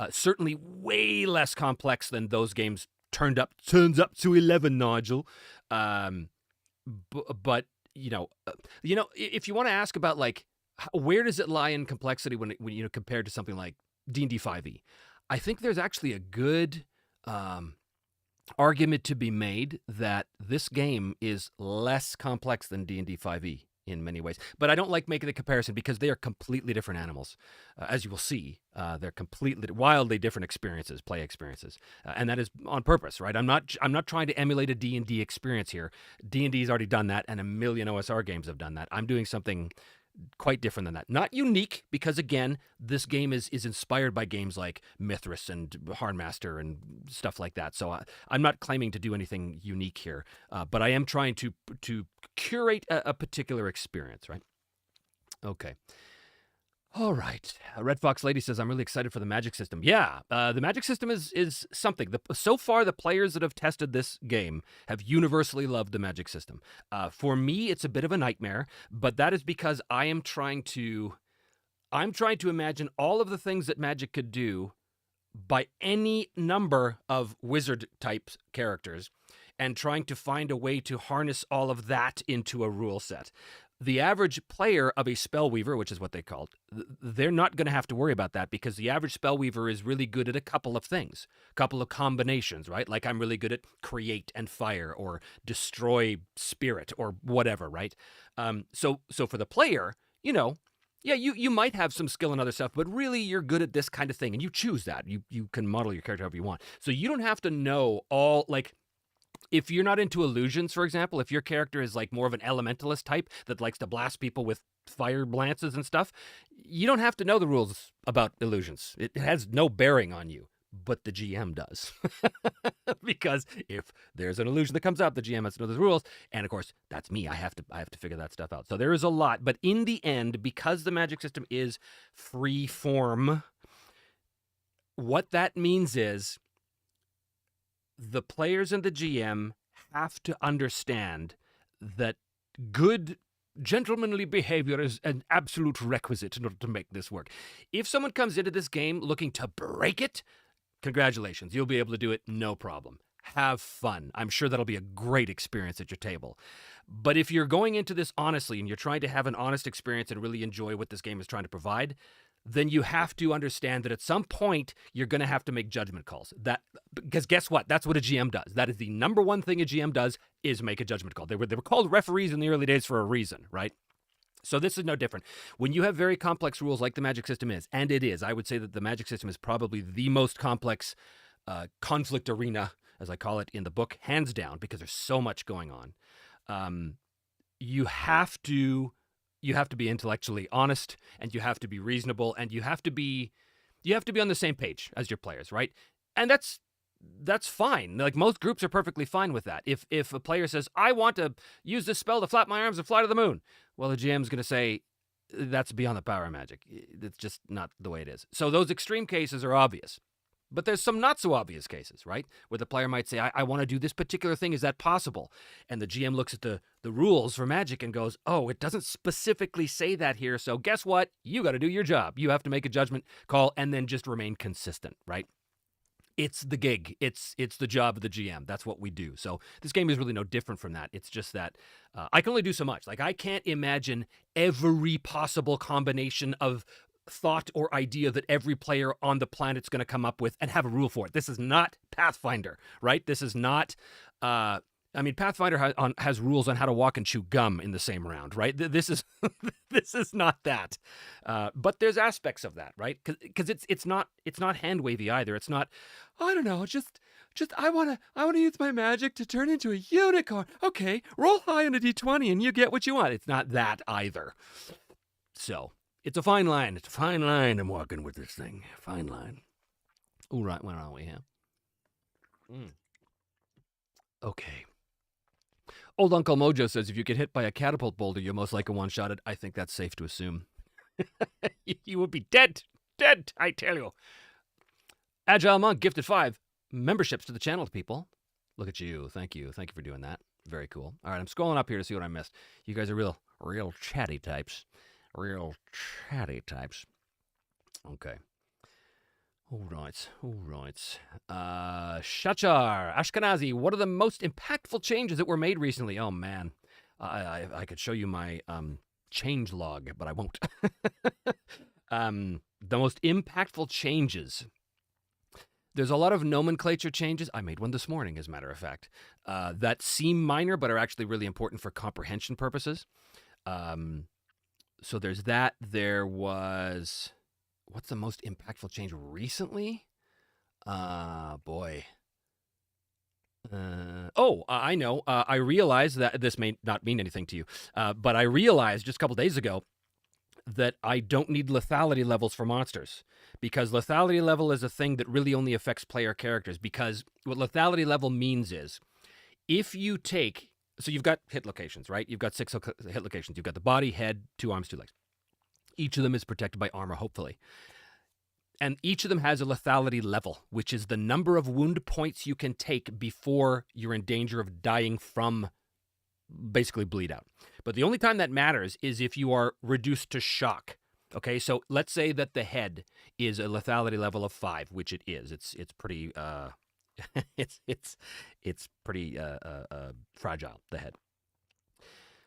A: certainly way less complex than those games turns up to 11, Nigel. But if you want to ask about like where does it lie in complexity when compared to something like D&D 5e, I think there's actually a good argument to be made that this game is less complex than D&D 5e in many ways. But I don't like making the comparison because they are completely different animals. As you will see, they're completely, wildly different experiences, play experiences. And that is on purpose, right? I'm not trying to emulate a D&D experience here. D&D's already done that, and a million OSR games have done that. I'm doing something quite different than that. Not unique, because again, this game is inspired by games like Mithras and Harmaster and stuff like that. So I'm not claiming to do anything unique here, but I am trying to curate a particular experience, right? Okay. All right. Red Fox Lady says, I'm really excited for the magic system. Yeah, the magic system is something. So far, the players that have tested this game have universally loved the magic system. For me, it's a bit of a nightmare, but that is because I'm trying to imagine all of the things that magic could do by any number of wizard-type characters and trying to find a way to harness all of that into a rule set. The average player of a spellweaver, which is what they called, they're not going to have to worry about that because the average spellweaver is really good at a couple of things, a couple of combinations, right? Like I'm really good at create and fire or destroy spirit or whatever, right? So for the player, you might have some skill in other stuff, but really you're good at this kind of thing, and you choose that. You can model your character however you want. So you don't have to know all, like, if you're not into illusions, for example, if your character is like more of an elementalist type that likes to blast people with fire lances and stuff, you don't have to know the rules about illusions. It has no bearing on you, but the GM does. Because if there's an illusion that comes up, the GM has to know the rules. And of course, that's me. I have to figure that stuff out. So there is a lot, but in the end, because the magic system is free form, what that means is the players and the GM have to understand that good gentlemanly behavior is an absolute requisite in order to make this work. If someone comes into this game looking to break it, congratulations, you'll be able to do it no problem. Have fun. I'm sure that'll be a great experience at your table. But if you're going into this honestly and you're trying to have an honest experience and really enjoy what this game is trying to provide, then you have to understand that at some point you're going to have to make judgment calls. Because guess what? That's what a GM does. That is the number one thing a GM does, is make a judgment call. They were called referees in the early days for a reason, right? So this is no different. When you have very complex rules like the magic system is, and it is, I would say that the magic system is probably the most complex conflict arena, as I call it in the book, hands down, because there's so much going on. You have to be intellectually honest, and you have to be reasonable, and you have to be on the same page as your players, right? And that's fine. Like, most groups are perfectly fine with that. If a player says, I want to use this spell to flap my arms and fly to the moon, well, the GM's going to say, that's beyond the power of magic. It's just not the way it is. So those extreme cases are obvious. But there's some not so obvious cases, right? Where the player might say, I want to do this particular thing. Is that possible? And the GM looks at the rules for Magic and goes, oh, it doesn't specifically say that here. So guess what? You got to do your job. You have to make a judgment call and then just remain consistent, right? It's the gig. It's the job of the GM. That's what we do. So this game is really no different from that. It's just that I can only do so much. Like, I can't imagine every possible combination of thought or idea that every player on the planet's going to come up with and have a rule for it. This is not Pathfinder, right? This is not... Pathfinder has rules on how to walk and chew gum in the same round, right? This is this is not that, but there's aspects of that, right? Because it's not hand wavy either. It's not, I don't know, just I want to use my magic to turn into a unicorn. Okay, roll high on a d20 and you get what you want. It's not that either. So it's a fine line. It's a fine line. I'm walking with this thing. Fine line. All right, where are we here? Okay. Old Uncle Mojo says, if you get hit by a catapult boulder, you're most likely one-shotted. I think that's safe to assume. You would be dead. Dead, I tell you. Agile Monk, gifted 5 memberships to the channel, people. Look at you. Thank you. Thank you for doing that. Very cool. All right, I'm scrolling up here to see what I missed. You guys are real chatty types. Real chatty types. Okay. All right. Shachar, Ashkenazi, what are the most impactful changes that were made recently? Oh, man. I could show you my change log, but I won't. The most impactful changes. There's a lot of nomenclature changes. I made one this morning, as a matter of fact, that seem minor, but are actually really important for comprehension purposes. So there's that. There was... What's the most impactful change recently? Boy. I know. I realized that this may not mean anything to you, but I realized just a couple days ago that I don't need lethality levels for monsters, because lethality level is a thing that really only affects player characters, because what lethality level means is if you take... So you've got hit locations, right? You've got 6 hit locations. You've got the body, head, 2 arms, 2 legs. Each of them is protected by armor, hopefully. And each of them has a lethality level, which is the number of wound points you can take before you're in danger of dying from basically bleed out. But the only time that matters is if you are reduced to shock. Okay, so let's say that the head is a lethality level of 5, which it is. It's pretty it's pretty fragile, the head.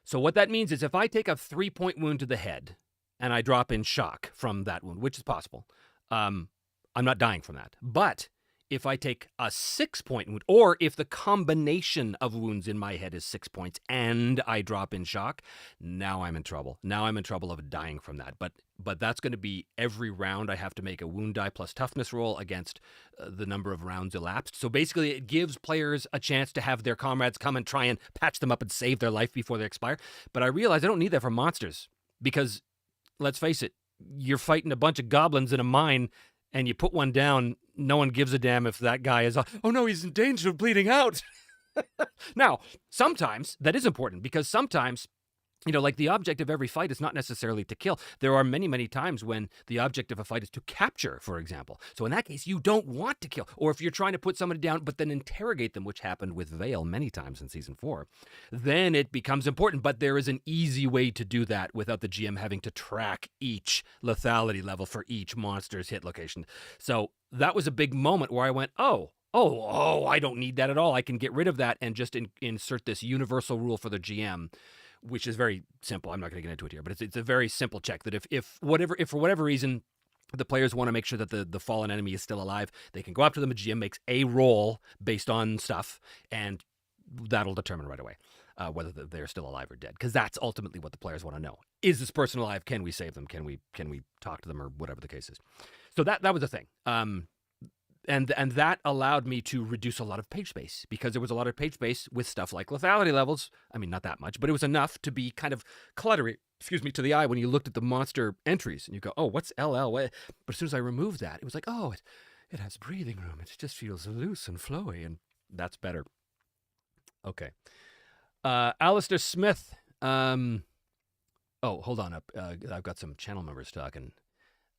A: So what that means is if I take a 3-point wound to the head and I drop in shock from that wound, which is possible, I'm not dying from that. But if I take a 6-point wound, or if the combination of wounds in my head is 6 points and I drop in shock, now I'm in trouble. Now I'm in trouble of dying from that. But that's going to be every round I have to make a wound die plus toughness roll against the number of rounds elapsed. So basically it gives players a chance to have their comrades come and try and patch them up and save their life before they expire. But I realize I don't need that for monsters, because let's face it, you're fighting a bunch of goblins in a mine and you put one down, no one gives a damn if that guy is, oh no, he's in danger of bleeding out. Now, sometimes that is important, because sometimes, like the object of every fight is not necessarily to kill. There are many, many times when the object of a fight is to capture, for example. So in that case, you don't want to kill. Or if you're trying to put somebody down, but then interrogate them, which happened with Vale many times in Season 4, then it becomes important. But there is an easy way to do that without the GM having to track each lethality level for each monster's hit location. So that was a big moment where I went, oh, I don't need that at all. I can get rid of that and just insert this universal rule for the GM, which is very simple. I'm not going to get into it here, but it's a very simple check that if for whatever reason the players want to make sure that the fallen enemy is still alive, they can go up to them. The GM makes a roll based on stuff, and that'll determine right away whether they're still alive or dead, because that's ultimately what the players want to know. Is this person alive? Can we save them? Can we talk to them, or whatever the case is? So that was the thing. And that allowed me to reduce a lot of page space, because there was a lot of page space with stuff like lethality levels. I mean, not that much, but it was enough to be kind of cluttery, to the eye when you looked at the monster entries and you go, oh, what's LL? But as soon as I removed that, it was like, oh, it has breathing room. It just feels loose and flowy, and that's better. Okay. Alistair Smith. Oh, hold on up. I've got some channel members talking.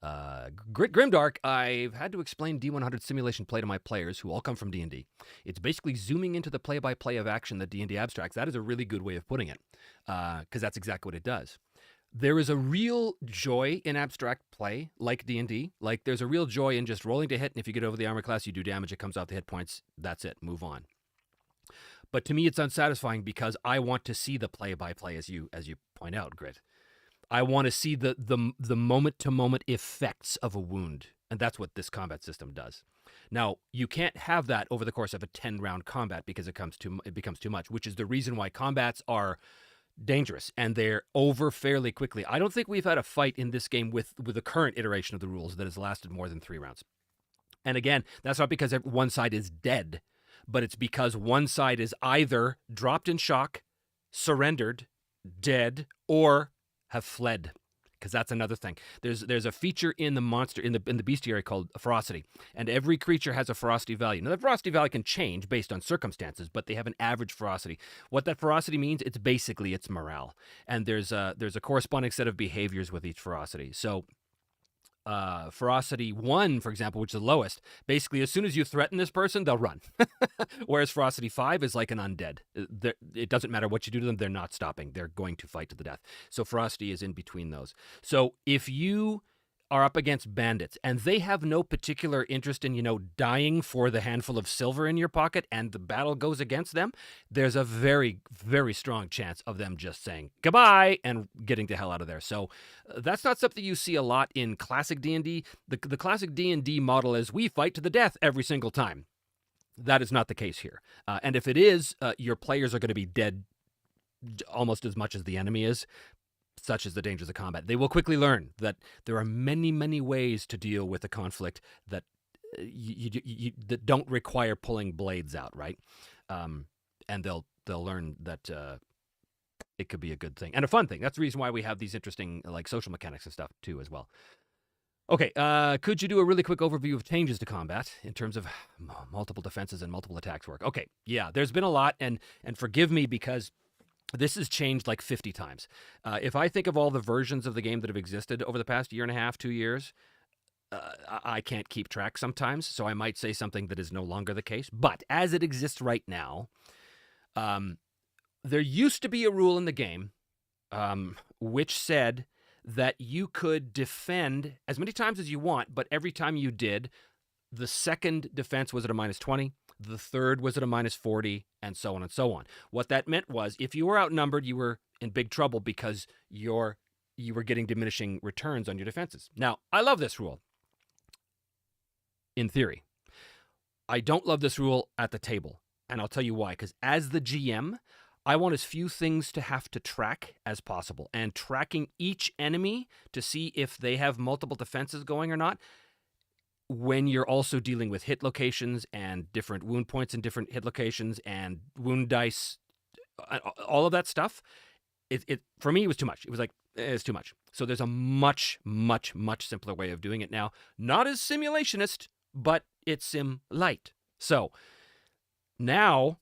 A: Grimdark, I've had to explain D100 simulation play to my players who all come from D&D. It's basically zooming into the play-by-play of action that D&D abstracts. That is a really good way of putting it, because that's exactly what it does. There is a real joy in abstract play, like D&D. Like, there's a real joy in just rolling to hit, and if you get over the armor class, you do damage, it comes off the hit points, that's it, move on. But to me, it's unsatisfying because I want to see the play-by-play, as you point out, Grit. I want to see the moment-to-moment effects of a wound, and that's what this combat system does. Now, you can't have that over the course of a 10-round combat because it becomes too much, which is the reason why combats are dangerous, and they're over fairly quickly. I don't think we've had a fight in this game with the current iteration of the rules that has lasted more than 3 rounds. And again, that's not because one side is dead, but it's because one side is either dropped in shock, surrendered, dead, or have fled, because that's another thing. There's a feature in the monster in the bestiary called ferocity, and every creature has a ferocity value. Now, the ferocity value can change based on circumstances, but they have an average ferocity. What that ferocity means, it's basically its morale, and there's a corresponding set of behaviors with each ferocity. So ferocity 1, for example, which is the lowest, basically as soon as you threaten this person, they'll run. Whereas ferocity 5 is like an undead. It doesn't matter what you do to them, they're not stopping. They're going to fight to the death. So ferocity is in between those. So if you are up against bandits and they have no particular interest in, dying for the handful of silver in your pocket, and the battle goes against them, there's a very, very strong chance of them just saying goodbye and getting the hell out of there. So that's not something you see a lot in classic D&D. The classic D&D model is we fight to the death every single time. That is not the case here. And if it is, your players are going to be dead almost as much as the enemy is. Such as the dangers of combat. They will quickly learn that there are many, many ways to deal with a conflict that that don't require pulling blades out, right? And they'll learn that it could be a good thing and a fun thing. That's the reason why we have these interesting social mechanics and stuff too as well. Okay, could you do a really quick overview of changes to combat in terms of multiple defenses and multiple attacks work? Okay, yeah, there's been a lot, and forgive me because this has changed like 50 times. If I think of all the versions of the game that have existed over the past year and a half, 2 years, I can't keep track sometimes, so I might say something that is no longer the case. But as it exists right now, there used to be a rule in the game which said that you could defend as many times as you want, but every time you did, the second defense was at a -20, the third was at a -40, and so on and so on. What that meant was if you were outnumbered, you were in big trouble because you were getting diminishing returns on your defenses. Now, I love this rule in theory. I don't love this rule at the table, and I'll tell you why. Because as the GM, I want as few things to have to track as possible, and tracking each enemy to see if they have multiple defenses going or not, when you're also dealing with hit locations and different wound points and different hit locations and wound dice, all of that stuff, it for me, it was too much. It was like, it's too much. So there's a much, much, much simpler way of doing it now. Not as simulationist, but it's sim light. So now,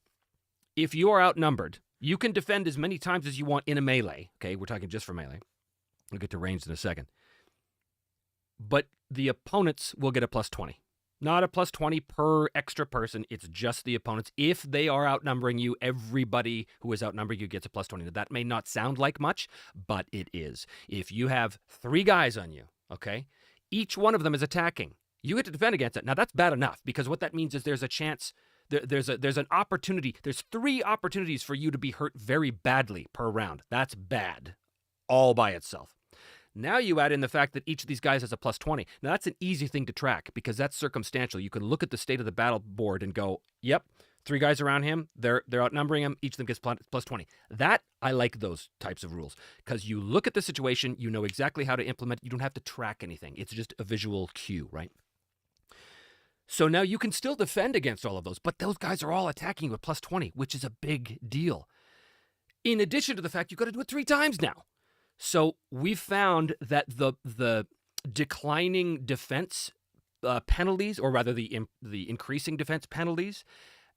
A: if you are outnumbered, you can defend as many times as you want in a melee. Okay, we're talking just for melee. We'll get to ranged in a second. But the opponents will get a +20. Not a +20 per extra person. It's just the opponents. If they are outnumbering you, everybody who is outnumbering you gets a +20. Now, that may not sound like much, but it is. If you have 3 guys on you, okay, each one of them is attacking. You get to defend against it. Now, that's bad enough, because what that means is there's a chance, there's an opportunity. There's 3 opportunities for you to be hurt very badly per round. That's bad all by itself. Now you add in the fact that each of these guys has a +20. Now, that's an easy thing to track because that's circumstantial. You can look at the state of the battle board and go, yep, 3 guys around him, they're outnumbering him, each of them gets +20. That, I like those types of rules because you look at the situation, you know exactly how to implement, you don't have to track anything. It's just a visual cue, right? So now you can still defend against all of those, but those guys are all attacking you with +20, which is a big deal. In addition to the fact you've got to do it 3 times now. So we've found that the declining defense penalties, or rather the increasing defense penalties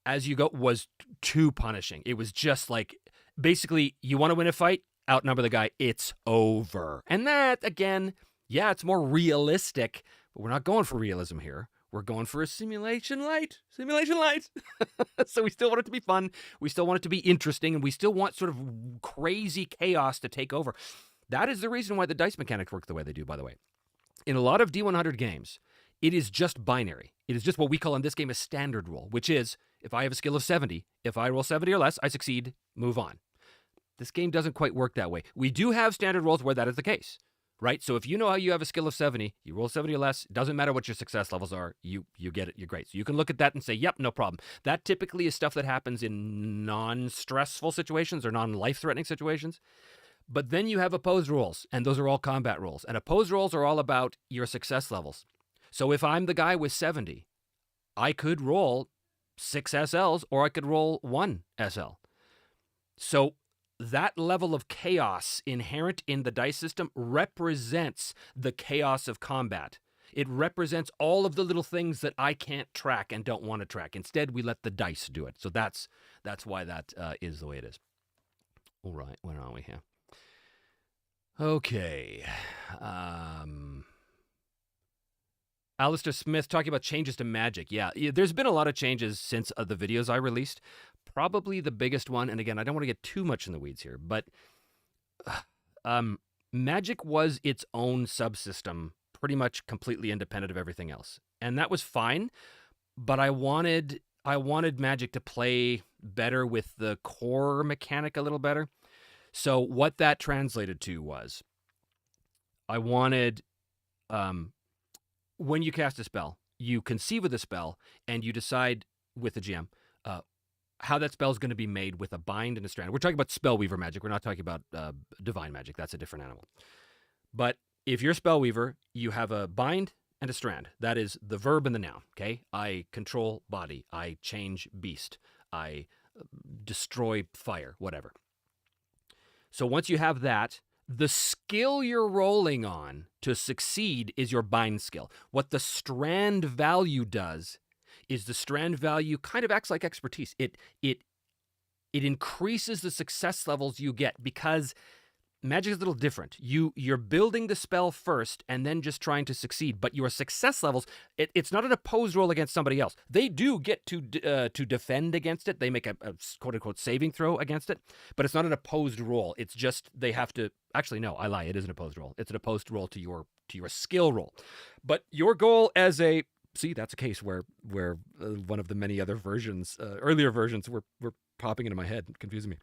A: as you go, was too punishing. It was just like, basically, you want to win a fight, outnumber the guy, it's over. And that, again, yeah, it's more realistic, but we're not going for realism here. We're going for a simulation light. Simulation light. So we still want it to be fun. We still want it to be interesting. And we still want sort of crazy chaos to take over. That is the reason why the dice mechanics work the way they do, by the way. In a lot of D100 games, it is just binary. It is just what we call in this game a standard roll, which is if I have a skill of 70, if I roll 70 or less, I succeed, move on. This game doesn't quite work that way. We do have standard rolls where that is the case, right? So if you know how you have a skill of 70, you roll 70 or less, it doesn't matter what your success levels are, you get it, you're great. So you can look at that and say, yep, no problem. That typically is stuff that happens in non-stressful situations or non-life-threatening situations. But then you have opposed rolls, and those are all combat rolls. And opposed rolls are all about your success levels. So if I'm the guy with 70, I could roll 6 SLs or I could roll 1 SL. So that level of chaos inherent in the dice system represents the chaos of combat. It represents all of the little things that I can't track and don't want to track. Instead, we let the dice do it. So that's why that is the way it is. All right, where are we here? Okay. Alistair Smith talking about changes to magic. Yeah, there's been a lot of changes since the videos I released. Probably the biggest one, and again, I don't want to get too much in the weeds here, but magic was its own subsystem, pretty much completely independent of everything else. And that was fine, but I wanted magic to play better with the core mechanic a little better. So what that translated to was I wanted when you cast a spell, you conceive of the spell, and you decide with the GM how that spell is going to be made with a bind and a strand. We're talking about Spellweaver magic. We're not talking about divine magic. That's a different animal. But if you're Spellweaver, you have a bind and a strand. That is the verb and the noun, okay? I control body. I change beast. I destroy fire, whatever. So once you have that, the skill you're rolling on to succeed is your bind skill. What the strand value does is the strand value kind of acts like expertise. It increases the success levels you get because magic is a little different. You're building the spell first and then just trying to succeed, but your success levels, it's not an opposed roll against somebody else. They do get to defend against it. They make a quote-unquote saving throw against it, but it's not an opposed roll. It's just they have to... Actually, no, I lie. It is an opposed roll. It's an opposed roll to your skill roll. But your goal as a... See, that's a case where one of the many other versions, earlier versions, were popping into my head, confusing me.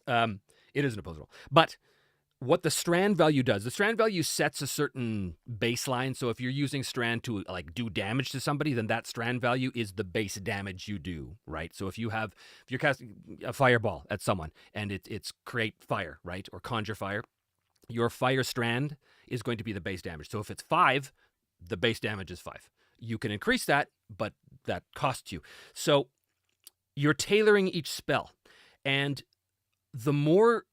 A: It is an opposed roll. But what the strand value does, the strand value sets a certain baseline. So if you're using strand to like do damage to somebody, then that strand value is the base damage you do, right? So if you're casting a fireball at someone and it's create fire, right? Or conjure fire, your fire strand is going to be the base damage. So if it's 5, the base damage is 5. You can increase that, but that costs you. So you're tailoring each spell. And the more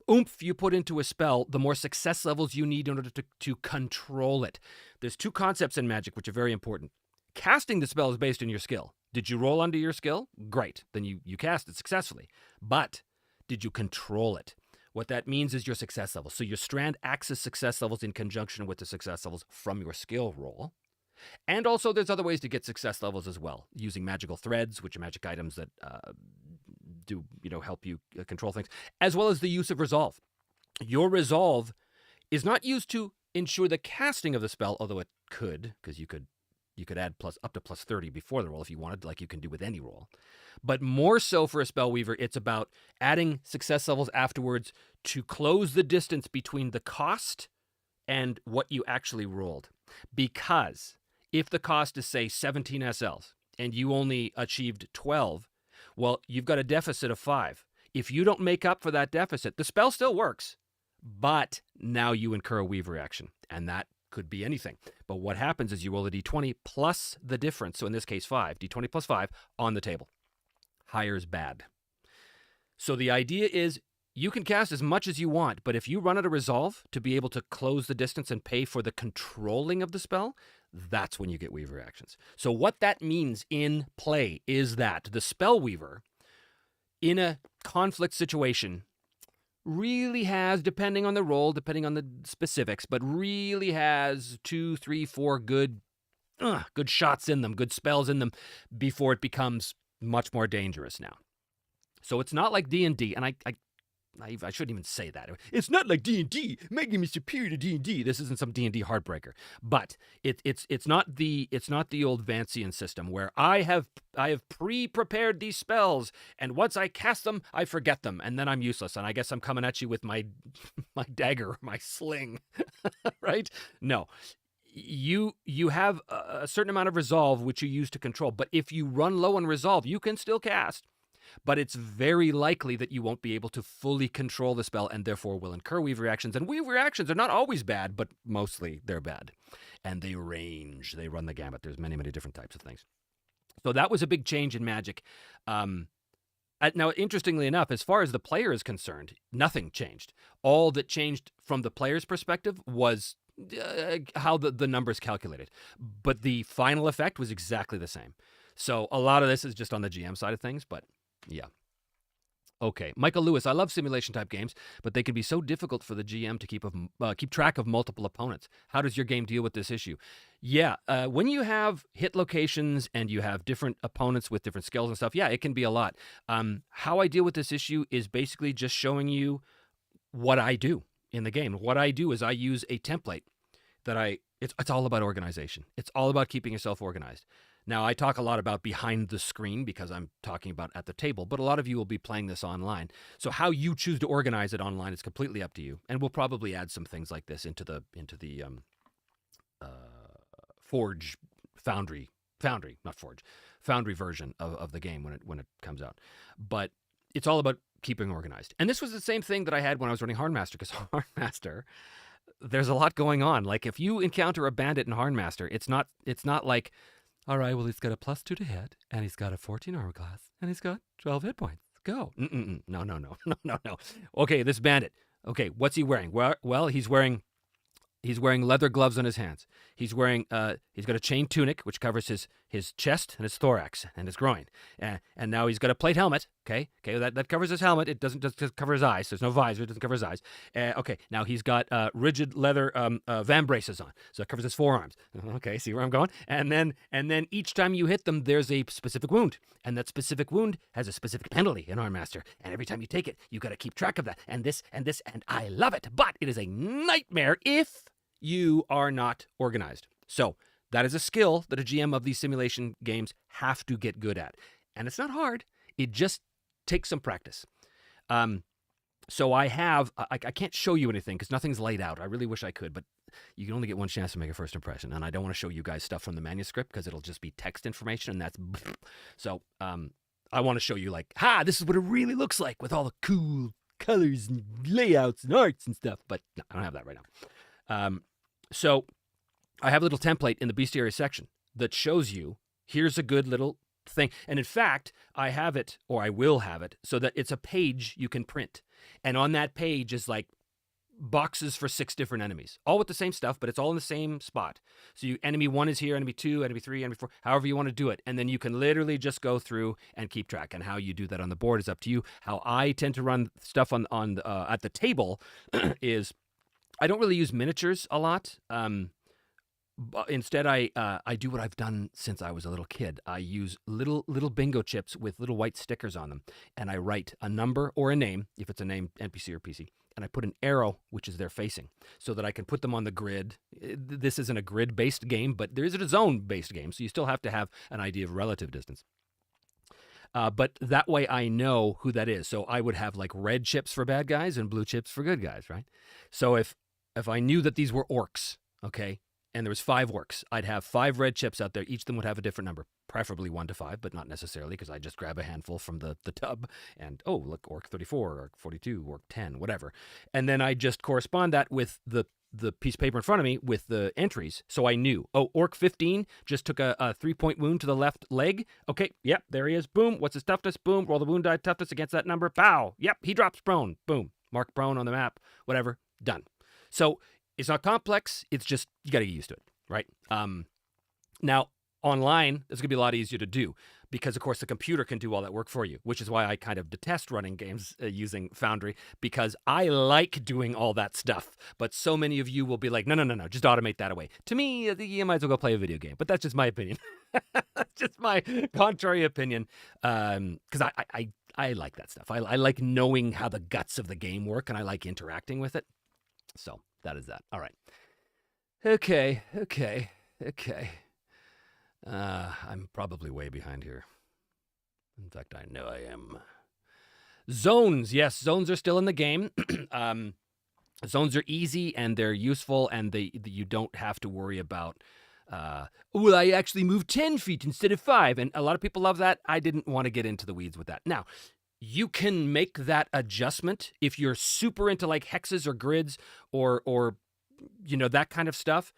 A: oomph you put into a spell, the more success levels you need in order to control it. There's 2 concepts in magic which are very important. Casting the spell is based on your skill. Did you roll under your skill? Great. Then you cast it successfully. But did you control it? What that means is your success level. So your strand acts as success levels in conjunction with the success levels from your skill roll. And also there's other ways to get success levels as well, using magical threads, which are magic items that do help you control things, as well as the use of resolve. Your resolve is not used to ensure the casting of the spell, although it could, because you could add up to plus 30 before the roll if you wanted, like you can do with any roll. But more so for a Spellweaver, it's about adding success levels afterwards to close the distance between the cost and what you actually rolled. Because if the cost is, say, 17 SLs and you only achieved 12, well, you've got a deficit of 5. If you don't make up for that deficit, the spell still works, but now you incur a Weaver action, and that could be anything. But what happens is you roll a d20 plus the difference, so in this case 5, d20 plus 5, on the table. Higher is bad. So the idea is you can cast as much as you want, but if you run out of resolve to be able to close the distance and pay for the controlling of the spell, that's when you get Weaver actions. So what that means in play is that the Spellweaver, in a conflict situation, really has, depending on the role, depending on the specifics, but really has 2, 3, 4 good shots in them, good spells in them before it becomes much more dangerous now. So it's not like D&D, and I shouldn't even say that. It's not like D&D, making me superior to D&D. This isn't some D&D heartbreaker, but it's not the old Vancian system where I have pre-prepared these spells, and once I cast them, I forget them, and then I'm useless, and I guess I'm coming at you with my my dagger, my sling, right? No. You have a certain amount of resolve which you use to control, but if you run low on resolve, you can still cast. But it's very likely that you won't be able to fully control the spell and therefore will incur weave reactions. And weave reactions are not always bad, but mostly they're bad. And they range. They run the gamut. There's many, many different types of things. So that was a big change in Magic. Now, interestingly enough, as far as the player is concerned, nothing changed. All that changed from the player's perspective was how the numbers calculated. But the final effect was exactly the same. So a lot of this is just on the GM side of things, but yeah. Okay, Michael Lewis, I love simulation-type games, but they can be so difficult for the GM to keep track of multiple opponents. How does your game deal with this issue? Yeah, when you have hit locations and you have different opponents with different skills and stuff, yeah, it can be a lot. How I deal with this issue is basically just showing you what I do in the game. What I do is I use a template that it's all about organization. It's all about keeping yourself organized. Now, I talk a lot about behind the screen because I'm talking about at the table, but a lot of you will be playing this online. So how you choose to organize it online is completely up to you. And we'll probably add some things like this into the Forge Foundry version of the game when it comes out. But it's all about keeping organized. And this was the same thing that I had when I was running Hardmaster, because Hardmaster, there's a lot going on. Like if you encounter a bandit in Hardmaster, it's not like, all right, well, he's got a +2 to hit, and he's got a 14 armor class, and he's got 12 hit points. Go. No. Okay, this bandit. Okay, what's he wearing? Well, he's wearing leather gloves on his hands. He's wearing he's got a chain tunic which covers his chest and his thorax and his groin. And now he's got a plate helmet. Okay, that covers his helmet. It doesn't just cover his eyes. There's no visor. It doesn't cover his eyes. Okay, now he's got rigid leather van braces on, so it covers his forearms. Okay, see where I'm going? And then each time you hit them, there's a specific wound, and that specific wound has a specific penalty in Armmaster. And every time you take it, you got to keep track of that. And this, and I love it, but it is a nightmare if you are not organized. So that is a skill that a GM of these simulation games have to get good at. And it's not hard. It just takes some practice. So I can't show you anything because nothing's laid out. I really wish I could, but you can only get one chance to make a first impression. And I don't want to show you guys stuff from the manuscript because it'll just be text information, and that's... So I want to show you like, this is what it really looks like with all the cool colors and layouts and arts and stuff. But no, I don't have that right now. So I have a little template in the bestiary section that shows you, here's a good little thing. And in fact, I have it, or I will have it, so that it's a page you can print. And on that page is like boxes for 6 different enemies, all with the same stuff, but it's all in the same spot. So enemy 1 is here, enemy 2, enemy 3, enemy 4, however you want to do it. And then you can literally just go through and keep track. And how you do that on the board is up to you. How I tend to run stuff on at the table is I don't really use miniatures a lot. But instead, I do what I've done since I was a little kid. I use little bingo chips with little white stickers on them, and I write a number or a name, if it's a name, NPC or PC, and I put an arrow, which is their facing, so that I can put them on the grid. This isn't a grid-based game, but there is a zone-based game, so you still have to have an idea of relative distance. But that way I know who that is. So I would have like red chips for bad guys and blue chips for good guys, right? So if I knew that these were orcs, okay, and there was 5 orcs, I'd have 5 red chips out there. Each of them would have a different number, preferably 1 to 5, but not necessarily, because I just grab a handful from the tub and, oh, look, orc 34, orc 42, orc 10, whatever. And then I just correspond that with the piece of paper in front of me with the entries. So I knew, oh, orc 15 just took a 3-point wound to the left leg. Okay, yep, there he is. Boom. What's his toughness? Boom. Roll the wound die toughness against that number. Pow. Yep, he drops prone. Boom. Mark prone on the map. Whatever. Done. So it's not complex. It's just, you got to get used to it, right? Now, online, it's going to be a lot easier to do because, of course, the computer can do all that work for you, which is why I kind of detest running games using Foundry, because I like doing all that stuff. But so many of you will be like, no, just automate that away. To me, you might as well go play a video game. But that's just my opinion. That's just my contrary opinion, because I like that stuff. I like knowing how the guts of the game work, and I like interacting with it. So that is that. All right. Okay. I'm probably way behind here. In fact, I know I am. Zones. Yes, zones are still in the game. Zones are easy and they're useful, and you don't have to worry about, well, I actually moved 10 feet instead of 5. And a lot of people love that. I didn't want to get into the weeds with that. Now, you can make that adjustment if you're super into like hexes or grids or that kind of stuff.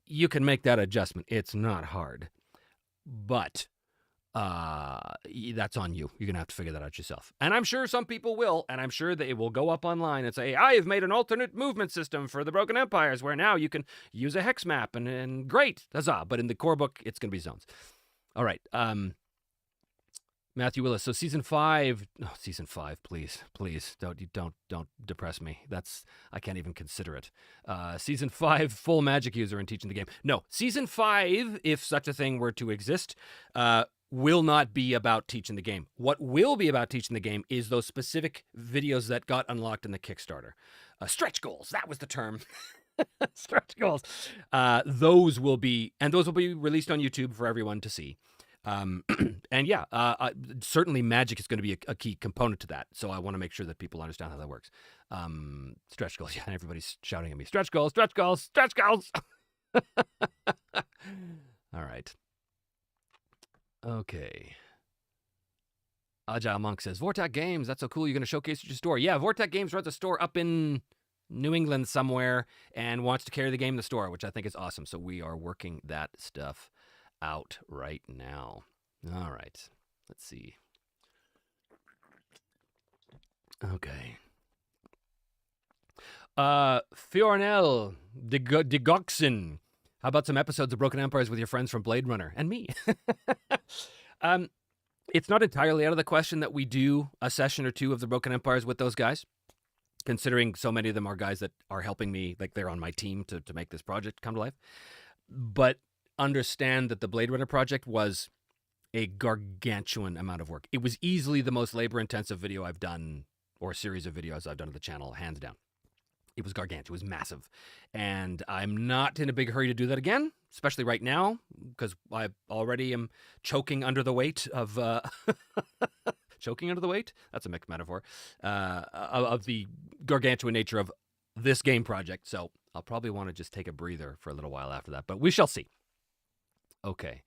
A: You can make that adjustment. It's not hard, but that's on you. You're going to have to figure that out yourself. And I'm sure some people will, and I'm sure they will go up online and say, I have made an alternate movement system for the Broken Empires where now you can use a hex map, and great, huzzah. But in the core book, it's going to be zones. All right. Matthew Willis. So season 5, please, don't depress me. I can't even consider it. Season 5, full magic user and teaching the game. No, season 5, if such a thing were to exist, will not be about teaching the game. What will be about teaching the game is those specific videos that got unlocked in the Kickstarter. Stretch goals, that was the term. Stretch goals. Those will be released on YouTube for everyone to see. And yeah, certainly magic is going to be a key component to that. So I want to make sure that people understand how that works. Stretch goals. Yeah, and everybody's shouting at me. Stretch goals, stretch goals, stretch goals. All right. Okay. Agile Monk says, Vortac Games, that's so cool. You're going to showcase your store. Yeah, Vortac Games runs a store up in New England somewhere and wants to carry the game in the store, which I think is awesome. So we are working that stuff out right now. All right. Let's see. Okay. Fiornell de Goxen. How about some episodes of Broken Empires with your friends from Blade Runner and me? It's not entirely out of the question that we do a session or two of the Broken Empires with those guys, considering so many of them are guys that are helping me, like they're on my team to make this project come to life. But understand that the Blade Runner project was a gargantuan amount of work. It was easily the most labor-intensive video I've done, or series of videos I've done on the channel, hands down. It was gargantuan. It was massive. And I'm not in a big hurry to do that again, especially right now, because I already am choking under the weight of... choking under the weight? That's a mixed metaphor. Of the gargantuan nature of this game project. So I'll probably want to just take a breather for a little while after that. But we shall see. Okay.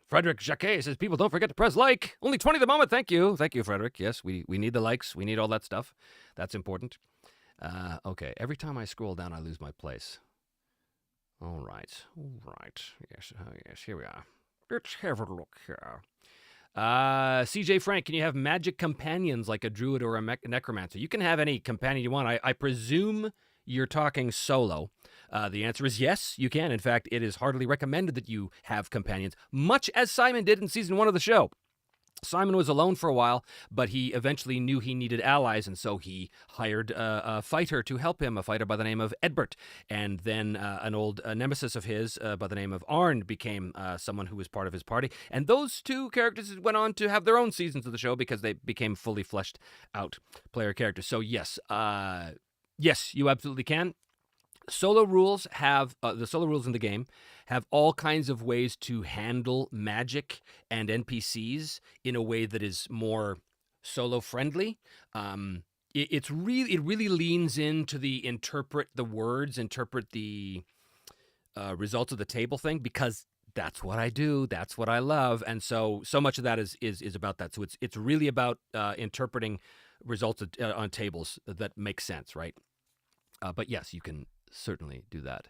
A: Frederick Jacquet says, people, don't forget to press like. Only 20 at the moment. Thank you. Thank you, Frederick. Yes, we need the likes. We need all that stuff. That's important. Okay. Every time I scroll down, I lose my place. All right. Yes, here we are. Let's have a look here. CJ Frank, can you have magic companions like a druid or a necromancer? You can have any companion you want. I presume you're talking solo. The answer is yes, you can. In fact, it is heartily recommended that you have companions, much as Simon did in season 1 of the show. Simon was alone for a while, but he eventually knew he needed allies, and so he hired a fighter to help him, a fighter by the name of Edbert. And then an old nemesis of his by the name of Arnold became someone who was part of his party. And those two characters went on to have their own seasons of the show because they became fully fleshed out player characters. So yes, yes, you absolutely can. Solo rules have the solo rules in the game have all kinds of ways to handle magic and NPCs in a way that is more solo friendly. It really leans into the interpret the words, interpret the results of the table thing, because that's what I do. That's what I love. And so much of that is about that. So it's really about interpreting results on tables that make sense, right? But yes, you can certainly do that.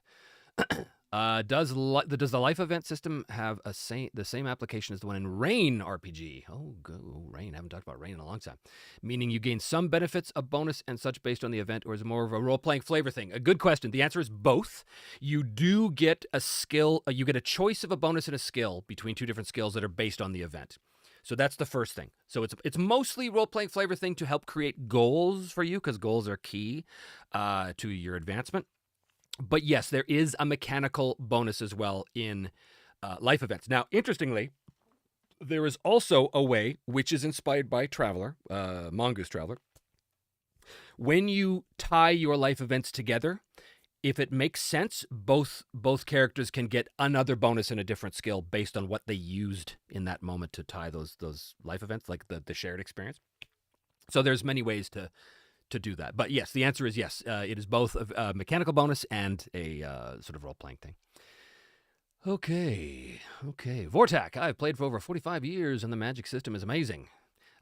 A: Does the life event system have the same application as the one in Rain RPG? Oh, go Rain. I haven't talked about Rain in a long time. Meaning you gain some benefits, a bonus, and such based on the event, or is it more of a role-playing flavor thing? A good question. The answer is both. You do get a skill. You get a choice of a bonus and a skill between two different skills that are based on the event. So that's the first thing. So it's mostly role-playing flavor thing to help create goals for you, because goals are key to your advancement. But yes, there is a mechanical bonus as well in life events. Now, interestingly, there is also a way, which is inspired by Traveler, Mongoose Traveler. When you tie your life events together, if it makes sense, both characters can get another bonus and a different skill based on what they used in that moment to tie those life events, like the shared experience. So there's many ways to do that. But yes, the answer is yes. It is both a mechanical bonus and a sort of role-playing thing. Okay. Vortak. I've played for over 45 years, and the magic system is amazing.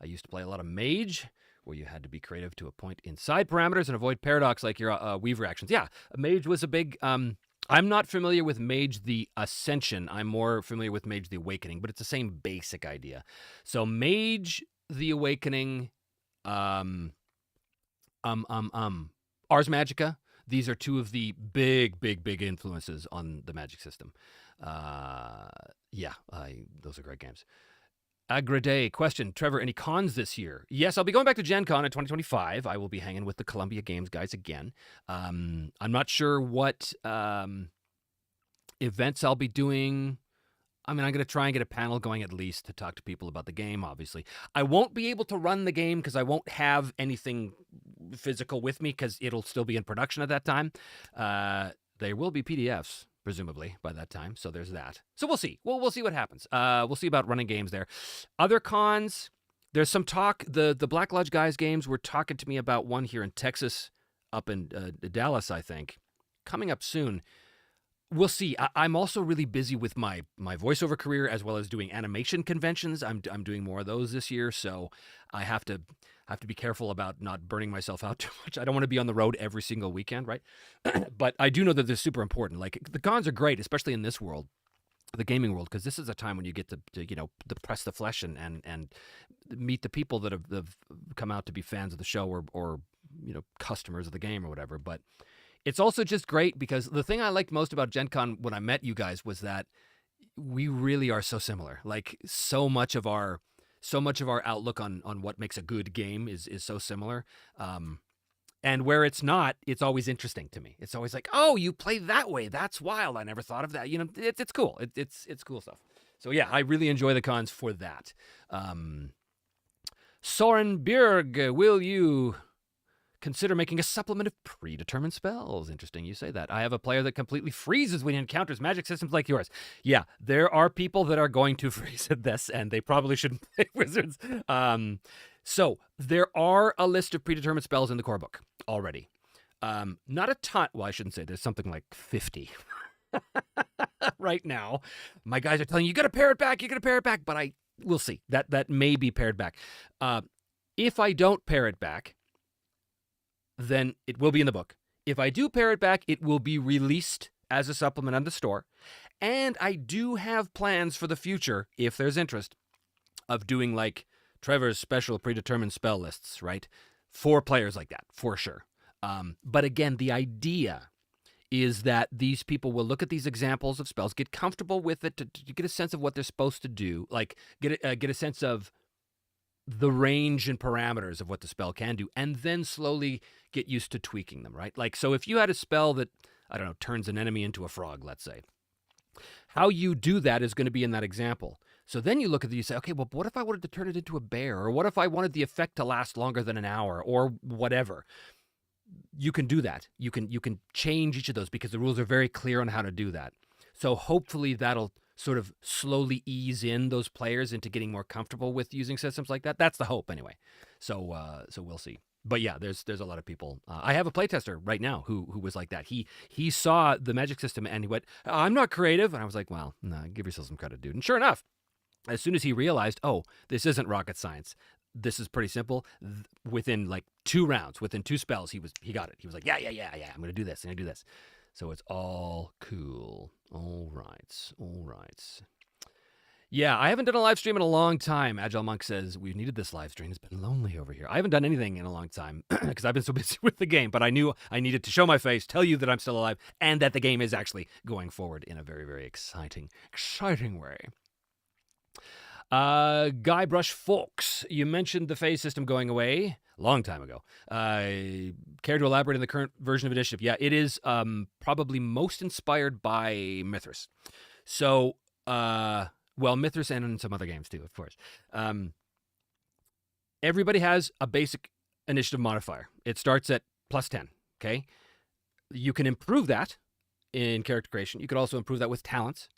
A: I used to play a lot of Mage, where you had to be creative to a point inside parameters and avoid paradox like your Weaver actions. Yeah, Mage was a big... I'm not familiar with Mage the Ascension. I'm more familiar with Mage the Awakening, but it's the same basic idea. So Mage the Awakening... Ars Magica. These are two of the big influences on the Magic system. Those are great games. Agrade question. Trevor, any cons this year? Yes, I'll be going back to Gen Con in 2025. I will be hanging with the Columbia Games guys again. I'm not sure what events I'll be doing. I mean, I'm going to try and get a panel going at least to talk to people about the game, obviously. I won't be able to run the game because I won't have anything physical with me because it'll still be in production at that time. There will be PDFs, presumably, by that time, so there's that. So we'll see. We'll see what happens. We'll see about running games there. Other cons, there's some talk. The Black Lodge guys games were talking to me about one here in Texas, up in Dallas, I think, coming up soon. We'll see. I'm also really busy with my voiceover career as well as doing animation conventions. I'm doing more of those this year, so I have to be careful about not burning myself out too much. I don't want to be on the road every single weekend, right? But I do know that they're super important. Like, the cons are great, especially in this world, the gaming world, because this is a time when you get to press the flesh and meet the people that have come out to be fans of the show or customers of the game or whatever. But it's also just great because the thing I liked most about Gen Con when I met you guys was that we really are so similar. Like, so much of our outlook on what makes a good game is so similar. And where it's not, it's always interesting to me. It's always like, oh, you play that way. That's wild. I never thought of that. It's cool. It's cool stuff. So yeah, I really enjoy the cons for that. Soren Bjerg, will you consider making a supplement of predetermined spells? Interesting you say that. I have a player that completely freezes when he encounters magic systems like yours. Yeah, there are people that are going to freeze at this, and they probably shouldn't play wizards. So there are a list of predetermined spells in the core book already. Not a ton. Well, I shouldn't say. There's something like 50 right now. My guys are telling you, you got to pare it back. But we'll see. That may be pared back. If I don't pare it back, then it will be in the book. If I do pare it back, it will be released as a supplement on the store. And I do have plans for the future, if there's interest, of doing like Trevor's special predetermined spell lists, right? For players like that, for sure. But again, the idea is that these people will look at these examples of spells, get comfortable with it to get a sense of what they're supposed to do, like get a sense of the range and parameters of what the spell can do, and then slowly get used to tweaking them, right? Like, so if you had a spell that, I don't know, turns an enemy into a frog, let's say, how you do that is going to be in that example. So then you look at it, you say, okay, well, what if I wanted to turn it into a bear? Or what if I wanted the effect to last longer than an hour or whatever? You can do that. You can change each of those because the rules are very clear on how to do that. So hopefully that'll sort of slowly ease in those players into getting more comfortable with using systems like that. That's the hope anyway. So we'll see. But yeah, there's a lot of people. I have a playtester right now who was like that. He saw the magic system and he went, I'm not creative. And I was like, well, no, give yourself some credit, dude. And sure enough, as soon as he realized, oh, this isn't rocket science, this is pretty simple, within like 2 rounds, within 2 spells, he got it. He was like, yeah, I'm going to do this. So it's all cool. All right. Yeah, I haven't done a live stream in a long time. Agile Monk says, we've needed this live stream. It's been lonely over here. I haven't done anything in a long time because I've been so busy with the game, but I knew I needed to show my face, tell you that I'm still alive, and that the game is actually going forward in a very, very exciting way. Guybrush Folks, you mentioned the phase system going away a long time ago. Care to elaborate on the current version of initiative? Yeah, it is probably most inspired by Mithras. So, well, Mithras and in some other games too, of course. Everybody has a basic initiative modifier. It starts at +10, okay? You can improve that in character creation. You could also improve that with talents.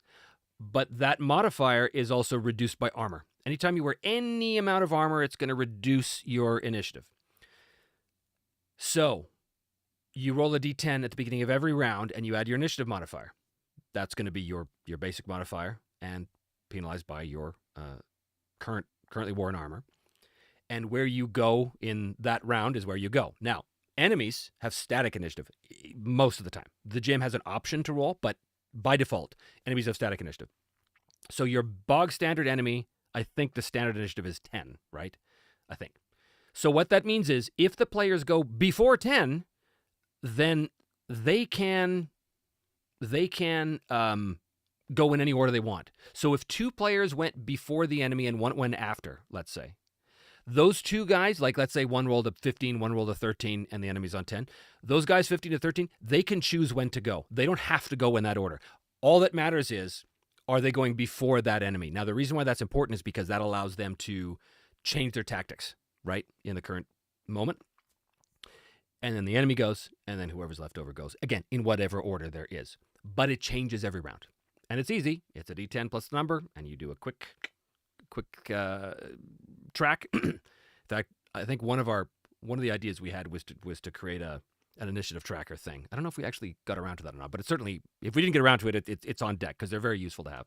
A: But that modifier is also reduced by armor. Anytime you wear any amount of armor, it's going to reduce your initiative. So, you roll a d10 at the beginning of every round, and you add your initiative modifier. That's going to be your basic modifier, and penalized by your currently worn armor. And where you go in that round is where you go. Now, enemies have static initiative most of the time. The gym has an option to roll, but by default, enemies have static initiative. So your bog standard enemy, I think the standard initiative is 10, right? I think. So what that means is if the players go before 10, then they can go in any order they want. So if 2 players went before the enemy and one went after, let's say, those 2 guys, like let's say one rolled a 15, one rolled a 13, and the enemy's on 10, those guys 15 to 13, they can choose when to go. They don't have to go in that order. All that matters is, are they going before that enemy? Now, the reason why that's important is because that allows them to change their tactics, right, in the current moment. And then the enemy goes, and then whoever's left over goes. Again, in whatever order there is. But it changes every round. And it's easy. It's a d10 plus the number, and you do a quick track. In fact, I think one of the ideas we had was to create an initiative tracker thing. I don't know if we actually got around to that or not, but it's certainly, if we didn't get around to it, it's on deck because they're very useful to have.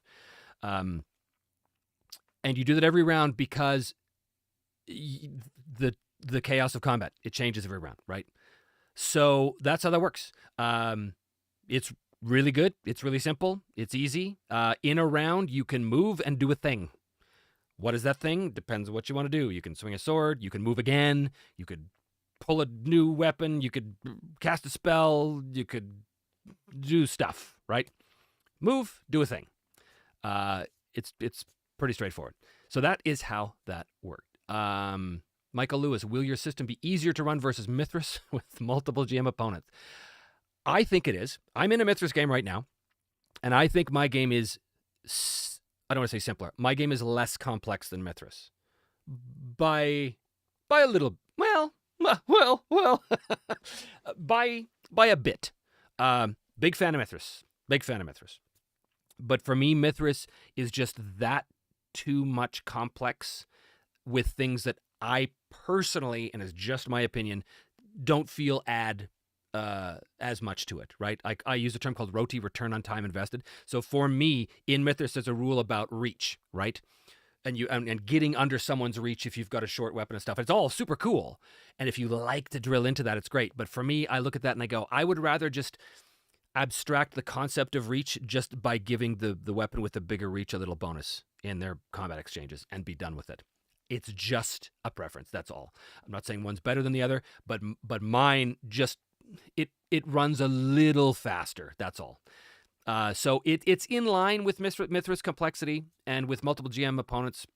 A: And you do that every round because the chaos of combat, it changes every round, right? So that's how that works. It's really good. It's really simple. It's easy. In a round, you can move and do a thing. What is that thing? Depends on what you want to do. You can swing a sword. You can move again. You could pull a new weapon. You could cast a spell. You could do stuff, right? Move, do a thing. It's pretty straightforward. So that is how that worked. Michael Lewis, will your system be easier to run versus Mithras with multiple GM opponents? I think it is. I'm in a Mithras game right now, and I think my game is, I don't want to say simpler. My game is less complex than Mithras. By a little, well, by a bit. Big fan of Mithras. But for me, Mithras is just that too much complex with things that I personally, and it's just my opinion, don't feel add as much to it, right? I use a term called ROTI, return on time invested. So for me, in Mithras, there's a rule about reach, right? And getting under someone's reach if you've got a short weapon and stuff. It's all super cool. And if you like to drill into that, it's great. But for me, I look at that and I go, I would rather just abstract the concept of reach just by giving the weapon with the bigger reach a little bonus in their combat exchanges and be done with it. It's just a preference. That's all. I'm not saying one's better than the other, but mine just, it runs a little faster. That's all. So it's in line with Mithras complexity and with multiple GM opponents.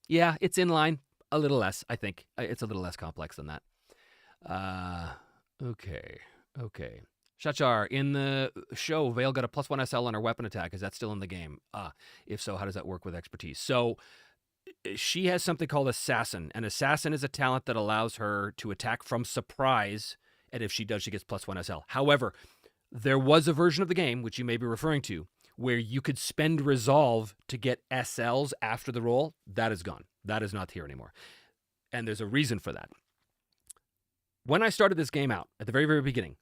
A: Yeah, it's in line. A little less, I think. It's a little less complex than that. Okay. Shachar, in the show, Vale got a +1 SL on her weapon attack. Is that still in the game? If so, how does that work with expertise? So she has something called Assassin. And Assassin is a talent that allows her to attack from surprise. And if she does, she gets +1 SL. However, there was a version of the game, which you may be referring to, where you could spend Resolve to get SLs after the roll. That is gone. That is not here anymore. And there's a reason for that. When I started this game out, at the very, very beginning,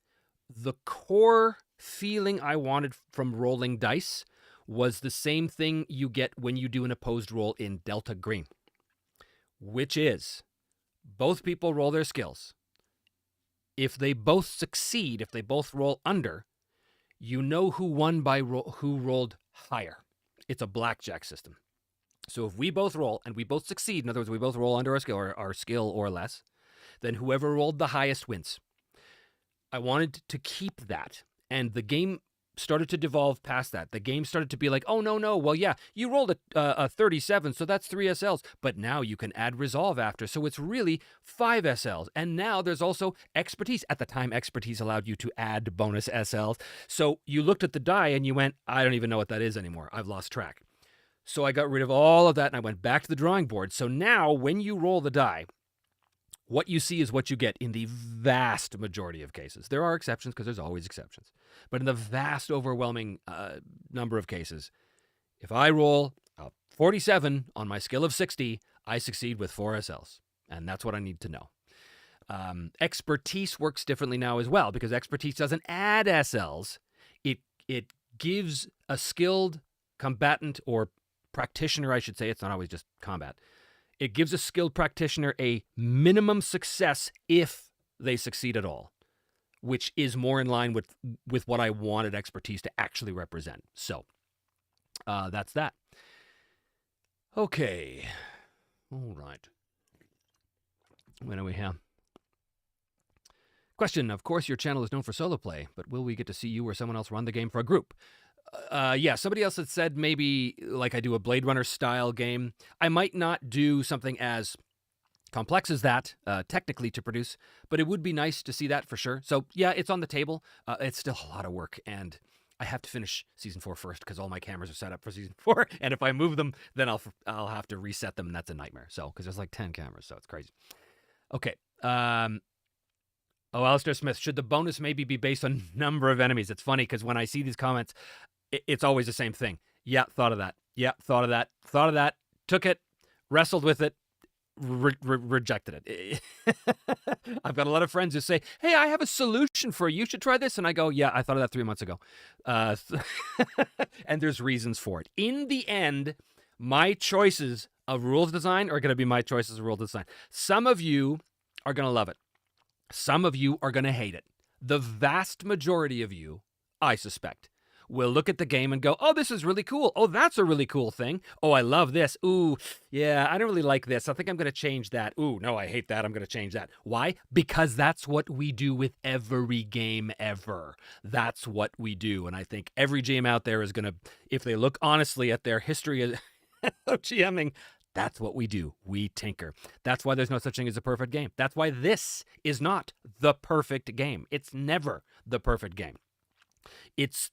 A: the core feeling I wanted from rolling dice was the same thing you get when you do an opposed roll in Delta Green, which is both people roll their skills. If they both succeed, if they both roll under, you know who won by who rolled higher. It's a blackjack system. So if we both roll and we both succeed, in other words, we both roll under our skill or less, then whoever rolled the highest wins. I wanted to keep that, and the game started to devolve past that. The game started to be like, oh, no, well, yeah, you rolled a 37, so that's 3 SLs, but now you can add resolve after, so it's really 5 SLs. And now there's also expertise. At the time, expertise allowed you to add bonus SLs. So you looked at the die and you went, I don't even know what that is anymore. I've lost track. So I got rid of all of that and I went back to the drawing board. So now when you roll the die, what you see is what you get in the vast majority of cases. There are exceptions because there's always exceptions. But in the vast, overwhelming number of cases, if I roll a 47 on my skill of 60, I succeed with 4 SLs. And that's what I need to know. Expertise works differently now as well because expertise doesn't add SLs. It gives a skilled combatant or practitioner, I should say. It's not always just combat. It gives a skilled practitioner a minimum success if they succeed at all, which is more in line with what I wanted expertise to actually represent. So that's that. Okay. All right. What do we have? Question. Of course, your channel is known for solo play, but will we get to see you or someone else run the game for a group? Yeah, somebody else had said maybe like I do a Blade Runner style game. I might not do something as complex as that technically to produce, but it would be nice to see that for sure. So yeah, it's on the table. It's still a lot of work, and I have to finish season 4 first because all my cameras are set up for season 4, and if I move them, then I'll have to reset them, and that's a nightmare. So because there's like 10 cameras, so it's crazy. Okay. Alistair Smith, should the bonus maybe be based on number of enemies? It's funny because when I see these comments, it's always the same thing. Yeah, thought of that. Yeah, thought of that. Took it, wrestled with it, rejected it. I've got a lot of friends who say, hey, I have a solution for you. You should try this. And I go, yeah, I thought of that 3 months ago. And there's reasons for it. In the end, my choices of rules design are going to be my choices of rules design. Some of you are going to love it. Some of you are going to hate it. The vast majority of you, I suspect, will look at the game and go, oh, this is really cool. Oh, that's a really cool thing. Oh, I love this. Ooh, yeah, I don't really like this. I think I'm going to change that. Ooh, no, I hate that. I'm going to change that. Why? Because that's what we do with every game ever. That's what we do. And I think every GM out there is going to, if they look honestly at their history of GMing, that's what we do. We tinker. That's why there's no such thing as a perfect game. That's why this is not the perfect game. It's never the perfect game. It's,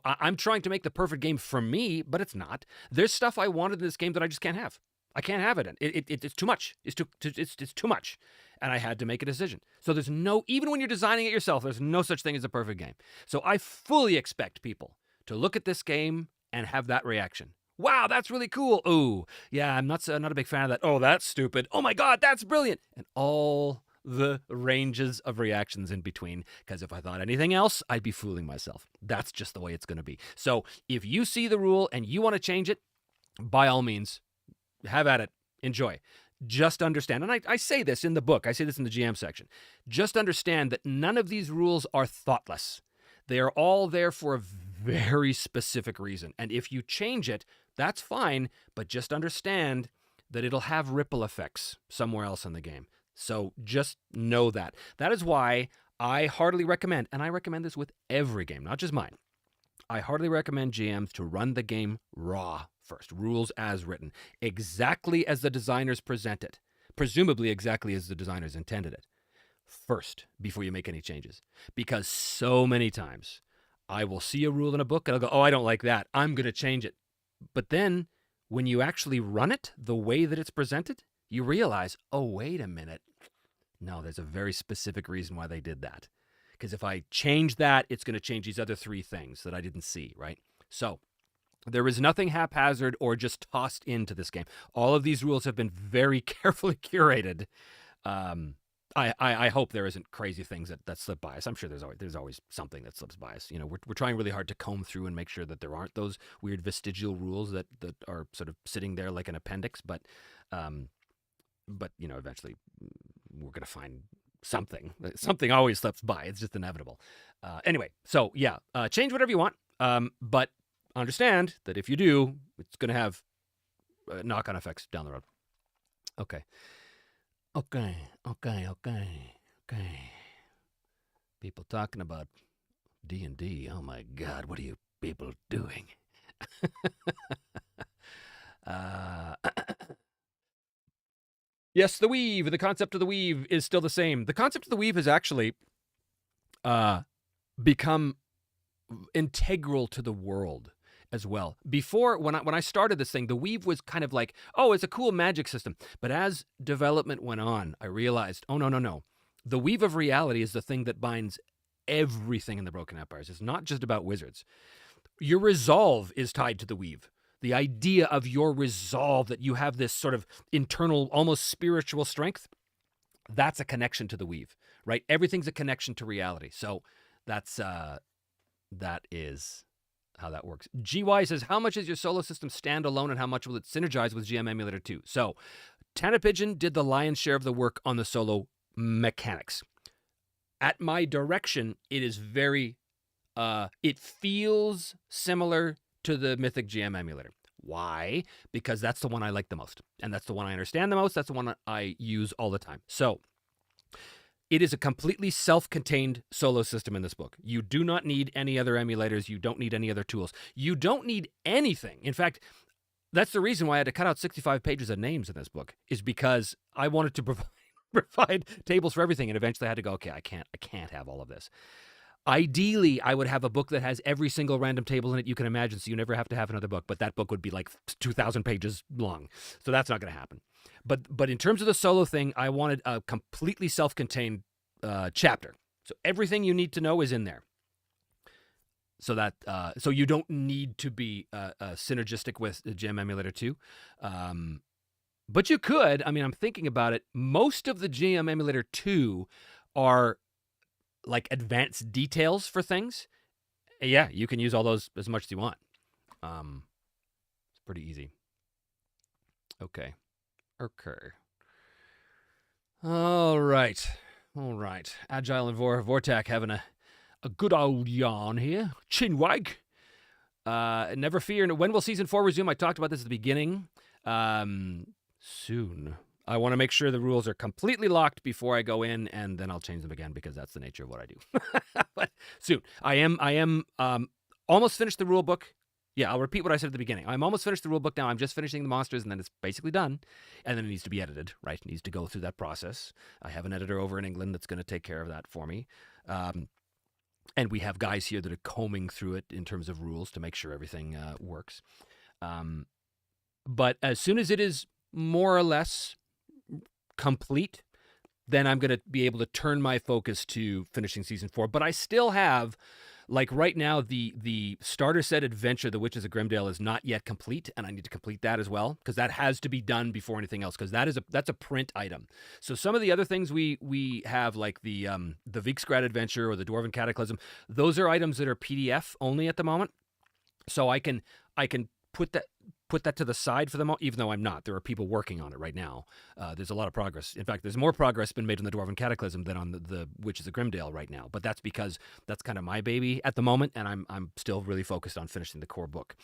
A: I'm trying to make the perfect game for me, but it's not. There's stuff I wanted in this game that I just can't have. I can't have it. It's too much. It's too much. And I had to make a decision. So there's no, even when you're designing it yourself, there's no such thing as a perfect game. So I fully expect people to look at this game and have that reaction. Wow, that's really cool. Ooh, yeah, I'm not a big fan of that. Oh, that's stupid. Oh my God, that's brilliant. And all the ranges of reactions in between, because if I thought anything else, I'd be fooling myself. That's just the way it's going to be. So if you see the rule and you want to change it, by all means, have at it. Enjoy. Just understand, and I say this in the book, I say this in the GM section, just understand that none of these rules are thoughtless. They are all there for a very specific reason. And if you change it, that's fine, but just understand that it'll have ripple effects somewhere else in the game. So just know that. That is why I heartily recommend, and I recommend this with every game, not just mine. I heartily recommend GMs to run the game raw first, rules as written, exactly as the designers present it, presumably exactly as the designers intended it, first, before you make any changes. Because so many times I will see a rule in a book and I'll go, oh, I don't like that. I'm going to change it. But then when you actually run it the way that it's presented, you realize, oh, wait a minute. No, there's a very specific reason why they did that. Because if I change that, it's going to change these other 3 things that I didn't see, right? So there is nothing haphazard or just tossed into this game. All of these rules have been very carefully curated. I hope there isn't crazy things that slip by us. I'm sure there's always something that slips by us. We're trying really hard to comb through and make sure that there aren't those weird vestigial rules that are sort of sitting there like an appendix. But eventually we're going to find something. Something always slips by. It's just inevitable. Anyway, so yeah, change whatever you want, but understand that if you do, it's going to have knock-on effects down the road. Okay. People talking about D&D. Oh my God, what are you people doing? Yes, the weave. The concept of the weave is still the same. The concept of the weave has actually become integral to the world as well. Before, when I started this thing, the weave was kind of like, oh, it's a cool magic system. But as development went on, I realized, oh, no. The weave of reality is the thing that binds everything in the Broken Empires. It's not just about wizards. Your resolve is tied to the weave. The idea of your resolve, that you have this sort of internal, almost spiritual strength, that's a connection to the weave, right? Everything's a connection to reality. So that is how that works. GY says, how much is your solo system standalone and how much will it synergize with GM Emulator 2? So Tana Pigeon did the lion's share of the work on the solo mechanics. At my direction, it is very, it feels similar to the Mythic GM Emulator. Why? Because that's the one I like the most. And that's the one I understand the most. That's the one I use all the time. So it is a completely self-contained solo system in this book. You do not need any other emulators. You don't need any other tools. You don't need anything. In fact, that's the reason why I had to cut out 65 pages of names in this book, is because I wanted to provide tables for everything. And eventually I had to go, okay, I can't have all of this. Ideally, I would have a book that has every single random table in it you can imagine, so you never have to have another book. But that book would be like 2,000 pages long. So that's not going to happen. But in terms of the solo thing, I wanted a completely self-contained chapter. So everything you need to know is in there. So that so you don't need to be synergistic with GM Emulator 2. But you could. I mean, I'm thinking about it. Most of the GM Emulator 2 are like advanced details for things. Yeah, you can use all those as much as you want. It's pretty easy. Okay. All right. Agile and Vortak having a good old yawn here. Chinwag. Never fear. When will season 4 resume? I talked about this at the beginning. Soon. I want to make sure the rules are completely locked before I go in, and then I'll change them again because that's the nature of what I do. But soon. I am almost finished the rule book. Yeah, I'll repeat what I said at the beginning. I'm almost finished the rule book now. I'm just finishing the monsters, and then it's basically done. And then it needs to be edited, right? It needs to go through that process. I have an editor over in England that's going to take care of that for me. And we have guys here that are combing through it in terms of rules to make sure everything works. But as soon as it is more or less complete, then I'm going to be able to turn my focus to finishing season 4. But I still have, like right now, the starter set adventure, The Witches of Grimdale, is not yet complete, and I need to complete that as well, because that has to be done before anything else, because that's a print item. So some of the other things we have, like the Viksgrad adventure or the Dwarven Cataclysm, those are items that are PDF only at the moment. So I can put that to the side for the moment, even though I'm not. There are people working on it right now. There's a lot of progress. In fact, there's more progress been made on the Dwarven Cataclysm than on the Witches of Grimdale right now. But that's because that's kind of my baby at the moment, and I'm still really focused on finishing the core book.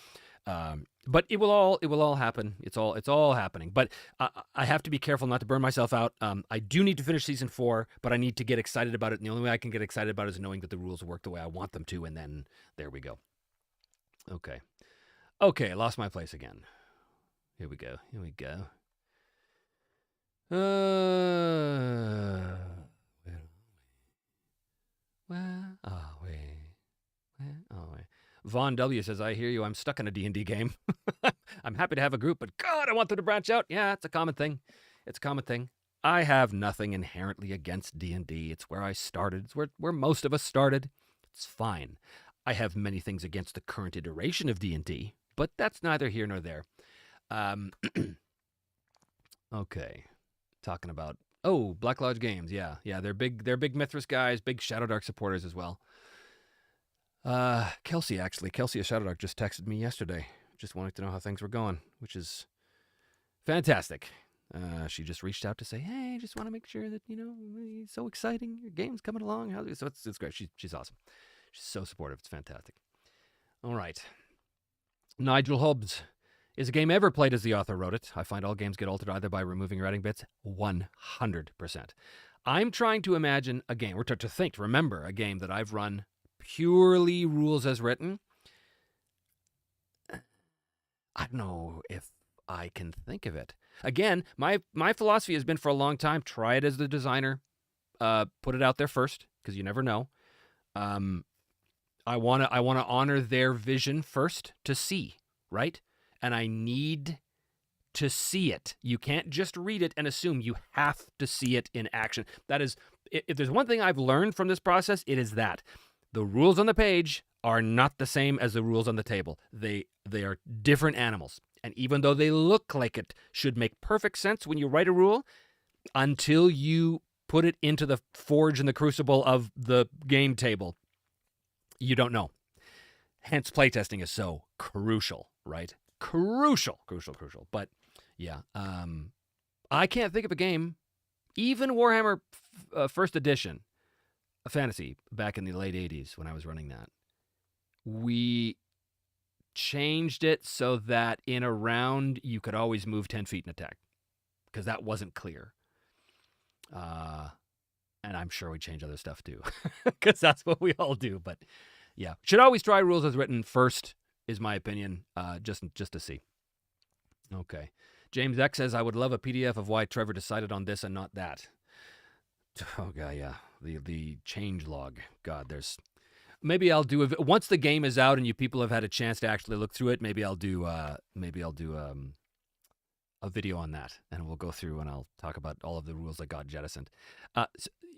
A: But it will all happen. It's all happening. But I have to be careful not to burn myself out. I do need to finish season 4, but I need to get excited about it. And the only way I can get excited about it is knowing that the rules work the way I want them to, and then there we go. Okay, I lost my place again. Here we go. Where are we? Vaughn W. says, I hear you. I'm stuck in a D&D game. I'm happy to have a group, but God, I want them to branch out. Yeah, it's a common thing. I have nothing inherently against D&D. It's where I started. It's where most of us started. It's fine. I have many things against the current iteration of D&D, but that's neither here nor there. Okay. Talking about Black Lodge Games. Yeah, they're big Mithras guys, big Shadowdark supporters as well. Kelsey of Shadowdark just texted me yesterday, just wanting to know how things were going, which is fantastic. She just reached out to say, hey, just want to make sure that, it's so exciting. Your game's coming along. So it's great. She's awesome. She's so supportive. It's fantastic. All right. Nigel Hobbs. Is a game ever played as the author wrote it? I find all games get altered either by removing or adding bits. 100%. I'm trying to imagine a game, or to remember a game that I've run purely rules as written. I don't know if I can think of it. Again, my philosophy has been for a long time, try it as the designer. Put it out there first, because you never know. I want to honor their vision first to see, right? And I need to see it. You can't just read it and assume. You have to see it in action. That is, if there's one thing I've learned from this process, it is that the rules on the page are not the same as the rules on the table. They are different animals. And even though they look like it should make perfect sense when you write a rule, until you put it into the forge and the crucible of the game table, you don't know. Hence, playtesting is so crucial, right? Crucial. But yeah, I can't think of a game, even Warhammer First Edition, a fantasy back in the late 80s when I was running that. We changed it so that in a round you could always move 10 feet and attack, because that wasn't clear. And I'm sure we change other stuff too, because that's what we all do. But yeah, should always try rules as written first, is my opinion, just to see. Okay. James X says, I would love a PDF of why Trevor decided on this and not that. Oh, God, yeah. The change log. God, maybe I'll do once the game is out and you people have had a chance to actually look through it, maybe I'll do a video on that, and we'll go through and I'll talk about all of the rules that got jettisoned.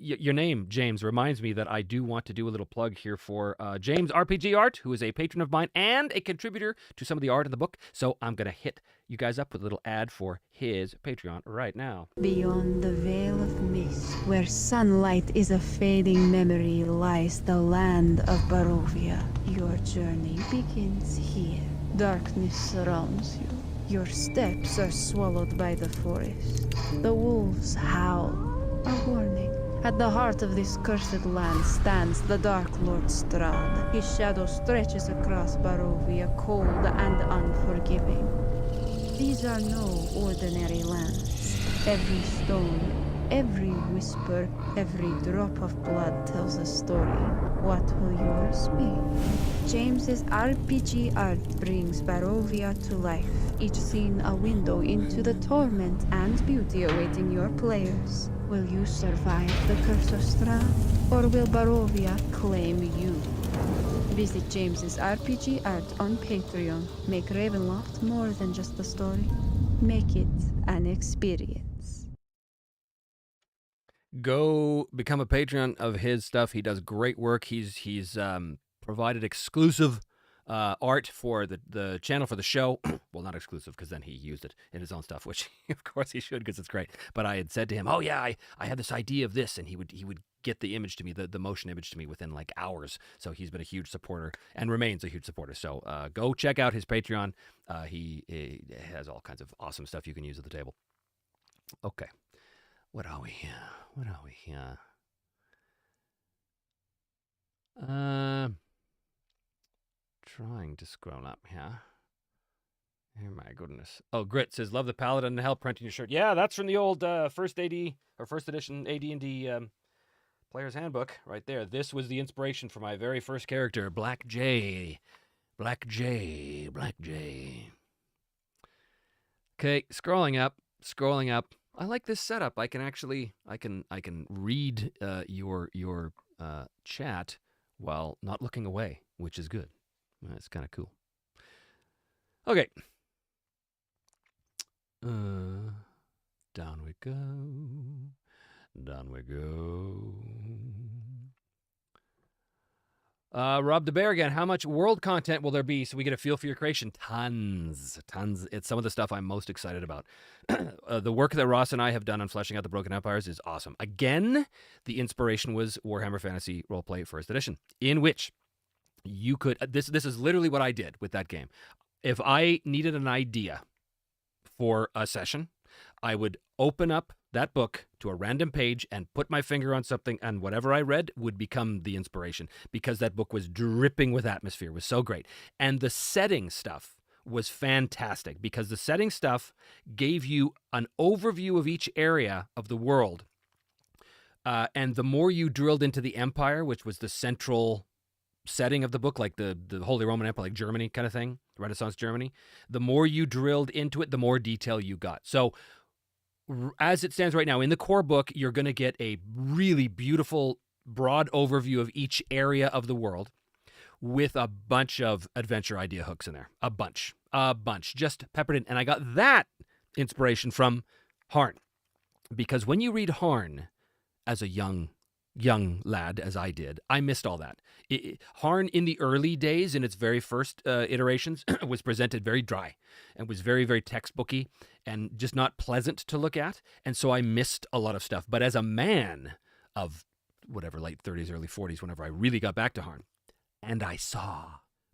A: Your name, James, reminds me that I do want to do a little plug here for James RPG Art, who is a patron of mine and a contributor to some of the art in the book. So I'm going to hit you guys up with a little ad for his Patreon right now.
B: Beyond the veil of mist, where sunlight is a fading memory, lies the land of Barovia. Your journey begins here. Darkness surrounds you. Your steps are swallowed by the forest. The wolves howl, a warning. At the heart of this cursed land stands the Dark Lord Strahd. His shadow stretches across Barovia, cold and unforgiving. These are no ordinary lands. Every stone, every whisper, every drop of blood tells a story. What will yours be? James's RPG Art brings Barovia to life, each scene a window into the torment and beauty awaiting your players. Will you survive the curse of Strahd, or will Barovia claim you? Visit James's RPG Art on Patreon. Make Ravenloft more than just a story. Make it an experience.
A: Go become a patron of his stuff. He does great work. He's provided exclusive art for the channel, for the show. Well, not exclusive, because then he used it in his own stuff, which of course he should, because it's great. But I had said to him, oh yeah, I had this idea of this, and he would get the image to me, the motion image to me within like hours. So he's been a huge supporter and remains a huge supporter. So go check out his Patreon. He has all kinds of awesome stuff you can use at the table. Okay. What are we here? Trying to scroll up here. Oh my goodness. Oh, Grit says, love the Paladin and help printing your shirt. Yeah, that's from the old first edition AD&D Player's Handbook right there. This was the inspiration for my very first character, Black J. Okay, scrolling up. I like this setup. I can read your chat while not looking away, which is good. That's kind of cool. Okay. Down we go. Rob the Bear again. How much world content will there be so we get a feel for your creation? Tons. It's some of the stuff I'm most excited about. The work that Ross and I have done on fleshing out the Broken Empires is awesome. Again, the inspiration was Warhammer Fantasy Roleplay First Edition, in which you could... This is literally what I did with that game. If I needed an idea for a session, I would open up that book to a random page and put my finger on something, and whatever I read would become the inspiration, because that book was dripping with atmosphere. It was so great. And the setting stuff was fantastic, because the setting stuff gave you an overview of each area of the world. And the more you drilled into the empire, which was the central setting of the book, like the Holy Roman Empire, like Germany kind of thing, Renaissance Germany, the more you drilled into it, the more detail you got. So as it stands right now, in the core book, you're going to get a really beautiful, broad overview of each area of the world with a bunch of adventure idea hooks in there. A bunch, just peppered in. And I got that inspiration from Harn. Because when you read Harn as a young lad, as I did, I missed all that. Harn in the early days, in its very first iterations, was presented very dry and was very, very textbooky and just not pleasant to look at. And so I missed a lot of stuff. But as a man of whatever, late 30s, early 40s, whenever I really got back to Harn, and I saw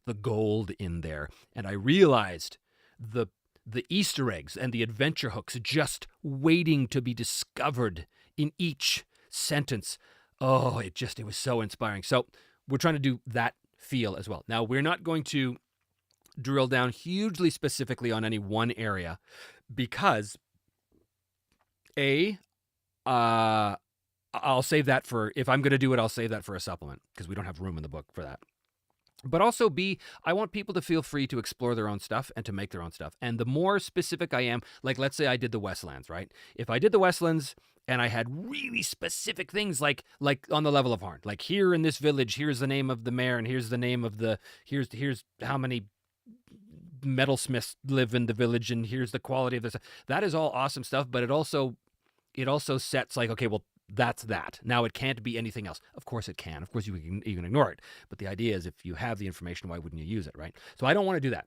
A: the gold in there, and I realized the Easter eggs and the adventure hooks just waiting to be discovered in each sentence. Oh, it was so inspiring. So we're trying to do that feel as well. Now, we're not going to drill down hugely specifically on any one area, because I'll save that for, if I'm going to do it, I'll save that for a supplement, because we don't have room in the book for that. But also B, I want people to feel free to explore their own stuff and to make their own stuff. And the more specific I am, like let's say I did the Westlands, right? If I did the Westlands and I had really specific things like on the level of Harn, like here in this village, here's the name of the mayor, and here's the name of the, here's how many metalsmiths live in the village, and here's the quality of this. That is all awesome stuff, but it also sets like, okay, well, that's that. Now it can't be anything else. Of course it can. Of course you can ignore it. But the idea is, if you have the information, why wouldn't you use it, right? So I don't want to do that.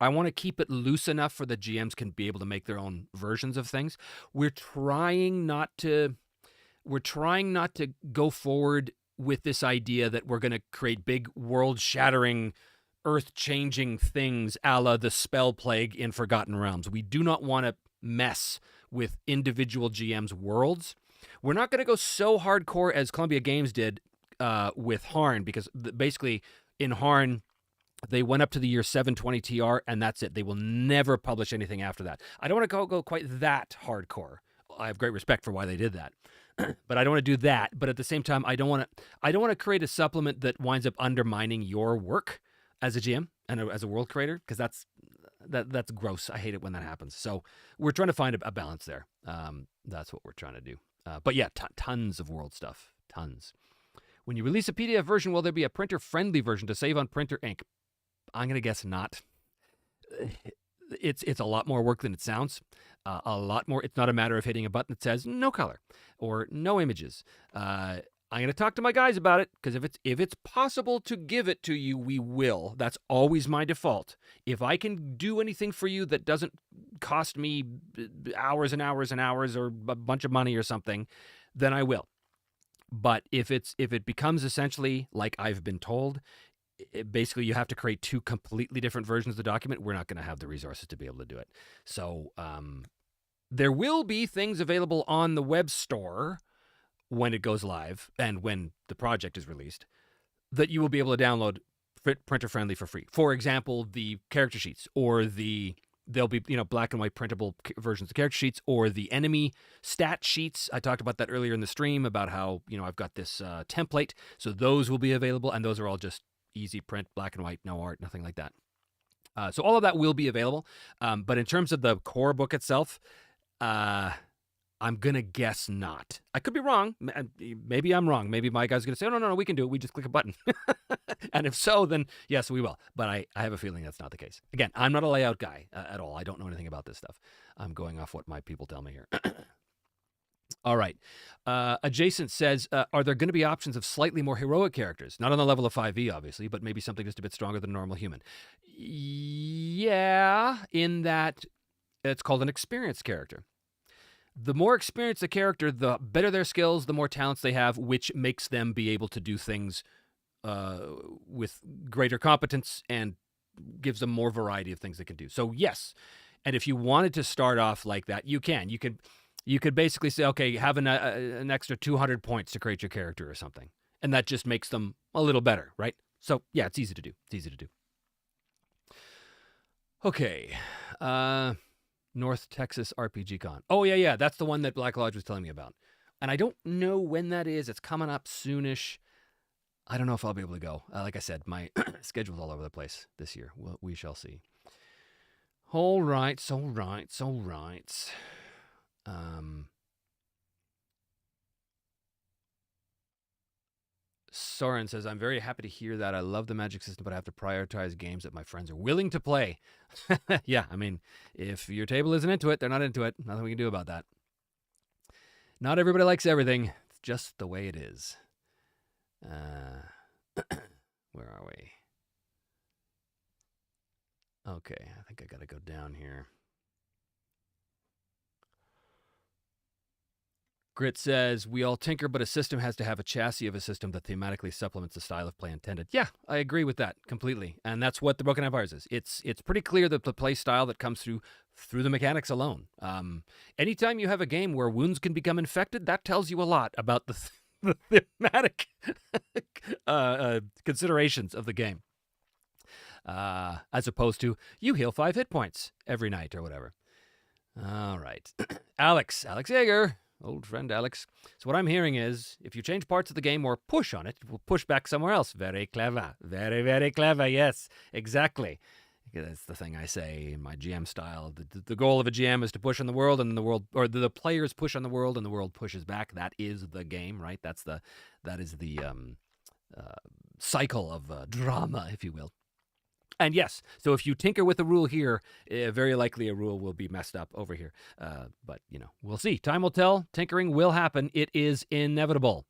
A: I want to keep it loose enough for the GMs can be able to make their own versions of things. We're trying not to go forward with this idea that we're going to create big world-shattering, earth-changing things a la the Spell Plague in Forgotten Realms. We do not want to mess with individual GMs' worlds. We're not going to go so hardcore as Columbia Games did with Harn, because basically in Harn, they went up to the year 720 TR, and that's it. They will never publish anything after that. I don't want to go quite that hardcore. I have great respect for why they did that, but I don't want to do that. But at the same time, I don't want to create a supplement that winds up undermining your work as a GM and as a world creator, because that's gross. I hate it when that happens. So we're trying to find a balance there. That's what we're trying to do. But yeah, tons of world stuff. Tons. When you release a PDF version, will there be a printer-friendly version to save on printer ink? I'm going to guess not. It's a lot more work than it sounds. A lot more. It's not a matter of hitting a button that says no color or no images. I'm going to talk to my guys about it, because if it's possible to give it to you, we will. That's always my default. If I can do anything for you that doesn't cost me hours and hours and hours or a bunch of money or something, then I will. But if it becomes essentially like I've been told, basically you have to create two completely different versions of the document, we're not going to have the resources to be able to do it. So there will be things available on the web store when it goes live and when the project is released that you will be able to download printer friendly for free. For example, the character sheets, or there'll be black and white printable versions of character sheets, or the enemy stat sheets. I talked about that earlier in the stream about how I've got this template, so those will be available, and those are all just easy print, black and white, no art, nothing like that. So all of that will be available, but in terms of the core book itself, I'm going to guess not. I could be wrong. Maybe I'm wrong. Maybe my guy's going to say, oh, no, we can do it. We just click a button. And if so, then yes, we will. But I have a feeling that's not the case. Again, I'm not a layout guy at all. I don't know anything about this stuff. I'm going off what my people tell me here. All right. Adjacent says, are there going to be options of slightly more heroic characters? Not on the level of 5e, obviously, but maybe something just a bit stronger than a normal human. Yeah, in that it's called an experienced character. The more experienced the character, the better their skills, the more talents they have, which makes them be able to do things with greater competence and gives them more variety of things they can do. So yes, And if you wanted to start off like that, you can. You could basically say, okay, have an extra 200 points to create your character or something. And that just makes them a little better, right? So, yeah, it's easy to do. It's easy to do. Okay. North Texas RPG Con. Oh, yeah. That's the one that Black Lodge was telling me about. And I don't know when that is. It's coming up soonish. I don't know if I'll be able to go. Like I said, my schedule's all over the place this year. We shall see. All right. Soren says, I'm very happy to hear that. I love the magic system, but I have to prioritize games that my friends are willing to play. Yeah, I mean, if your table isn't into it, they're not into it. Nothing we can do about that. Not everybody likes everything. It's just the way it is. Where are we? Okay, I think I got to go down here. Grit says, we all tinker, but a system has to have a chassis of a system that thematically supplements the style of play intended. Yeah, I agree with that completely. And that's what the Broken Empires is. It's pretty clear that the play style that comes through the mechanics alone. Anytime you have a game where wounds can become infected, that tells you a lot about the thematic considerations of the game. As opposed to, you heal 5 hit points every night or whatever. All right. Alex Yeager. Old friend Alex. So what I'm hearing is, if you change parts of the game or push on it, it will push back somewhere else. Very clever. Very, very clever. Yes, exactly. That's the thing I say in my GM style. The goal of a GM is to push on the world, and the world, or the players push on the world, and the world pushes back. That is the game, right? That is the cycle of drama, if you will. And yes, so if you tinker with a rule here, very likely a rule will be messed up over here. But, we'll see. Time will tell. Tinkering will happen. It is inevitable.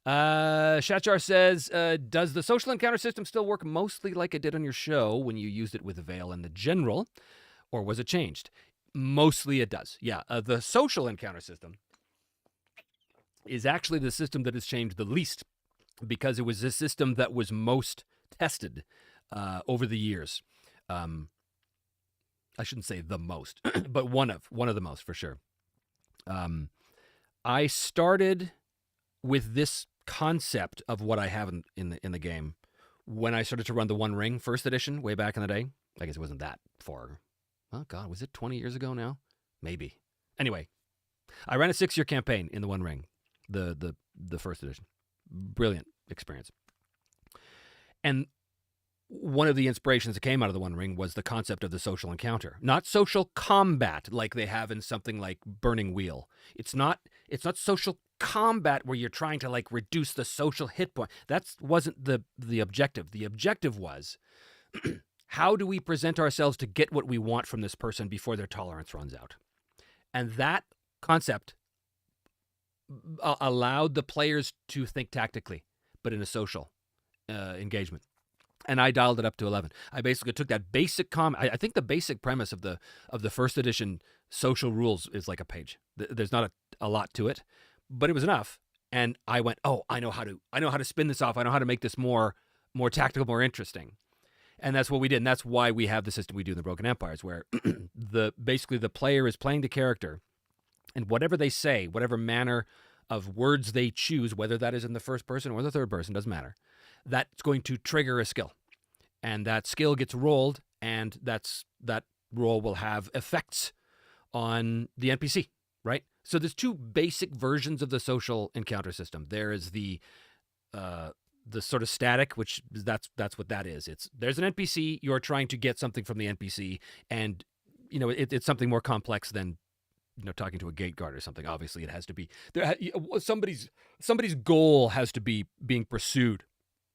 A: Shatjar says, does the social encounter system still work mostly like it did on your show when you used it with Veil and the General, or was it changed? Mostly it does. Yeah, the social encounter system is actually the system that has changed the least, because it was the system that was most tested over the years. I shouldn't say the most, but one of the most for sure. I started with this concept of what I have in the game when I started to run the One Ring first edition way back in the day. I guess it wasn't that far. Oh God, was it 20 years ago now? Maybe. Anyway, I ran a 6-year campaign in the One Ring, the first edition. Brilliant experience. And one of the inspirations that came out of the One Ring was the concept of the social encounter, not social combat like they have in something like Burning Wheel. It's not social combat where you're trying to like reduce the social hit point. That wasn't the objective. The objective was, how do we present ourselves to get what we want from this person before their tolerance runs out? And that concept allowed the players to think tactically, but in a social engagement. And I dialed it up to 11. I basically took that basic I think the basic premise of the first edition social rules is like a page. There's not a lot to it, but it was enough. And I went, oh, I know how to spin this off. I know how to make this more tactical, more interesting. And that's what we did. And that's why we have the system we do in the Broken Empires, where basically the player is playing the character, and whatever they say, whatever manner of words they choose, whether that is in the first person or the third person, doesn't matter, that's going to trigger a skill. And that skill gets rolled, and that roll will have effects on the NPC, right? So there's two basic versions of the social encounter system. There is the sort of static, which that's what that is. There's an NPC, you're trying to get something from the NPC, and it's something more complex than talking to a gate guard or something. Obviously, it has to be somebody's goal has to be being pursued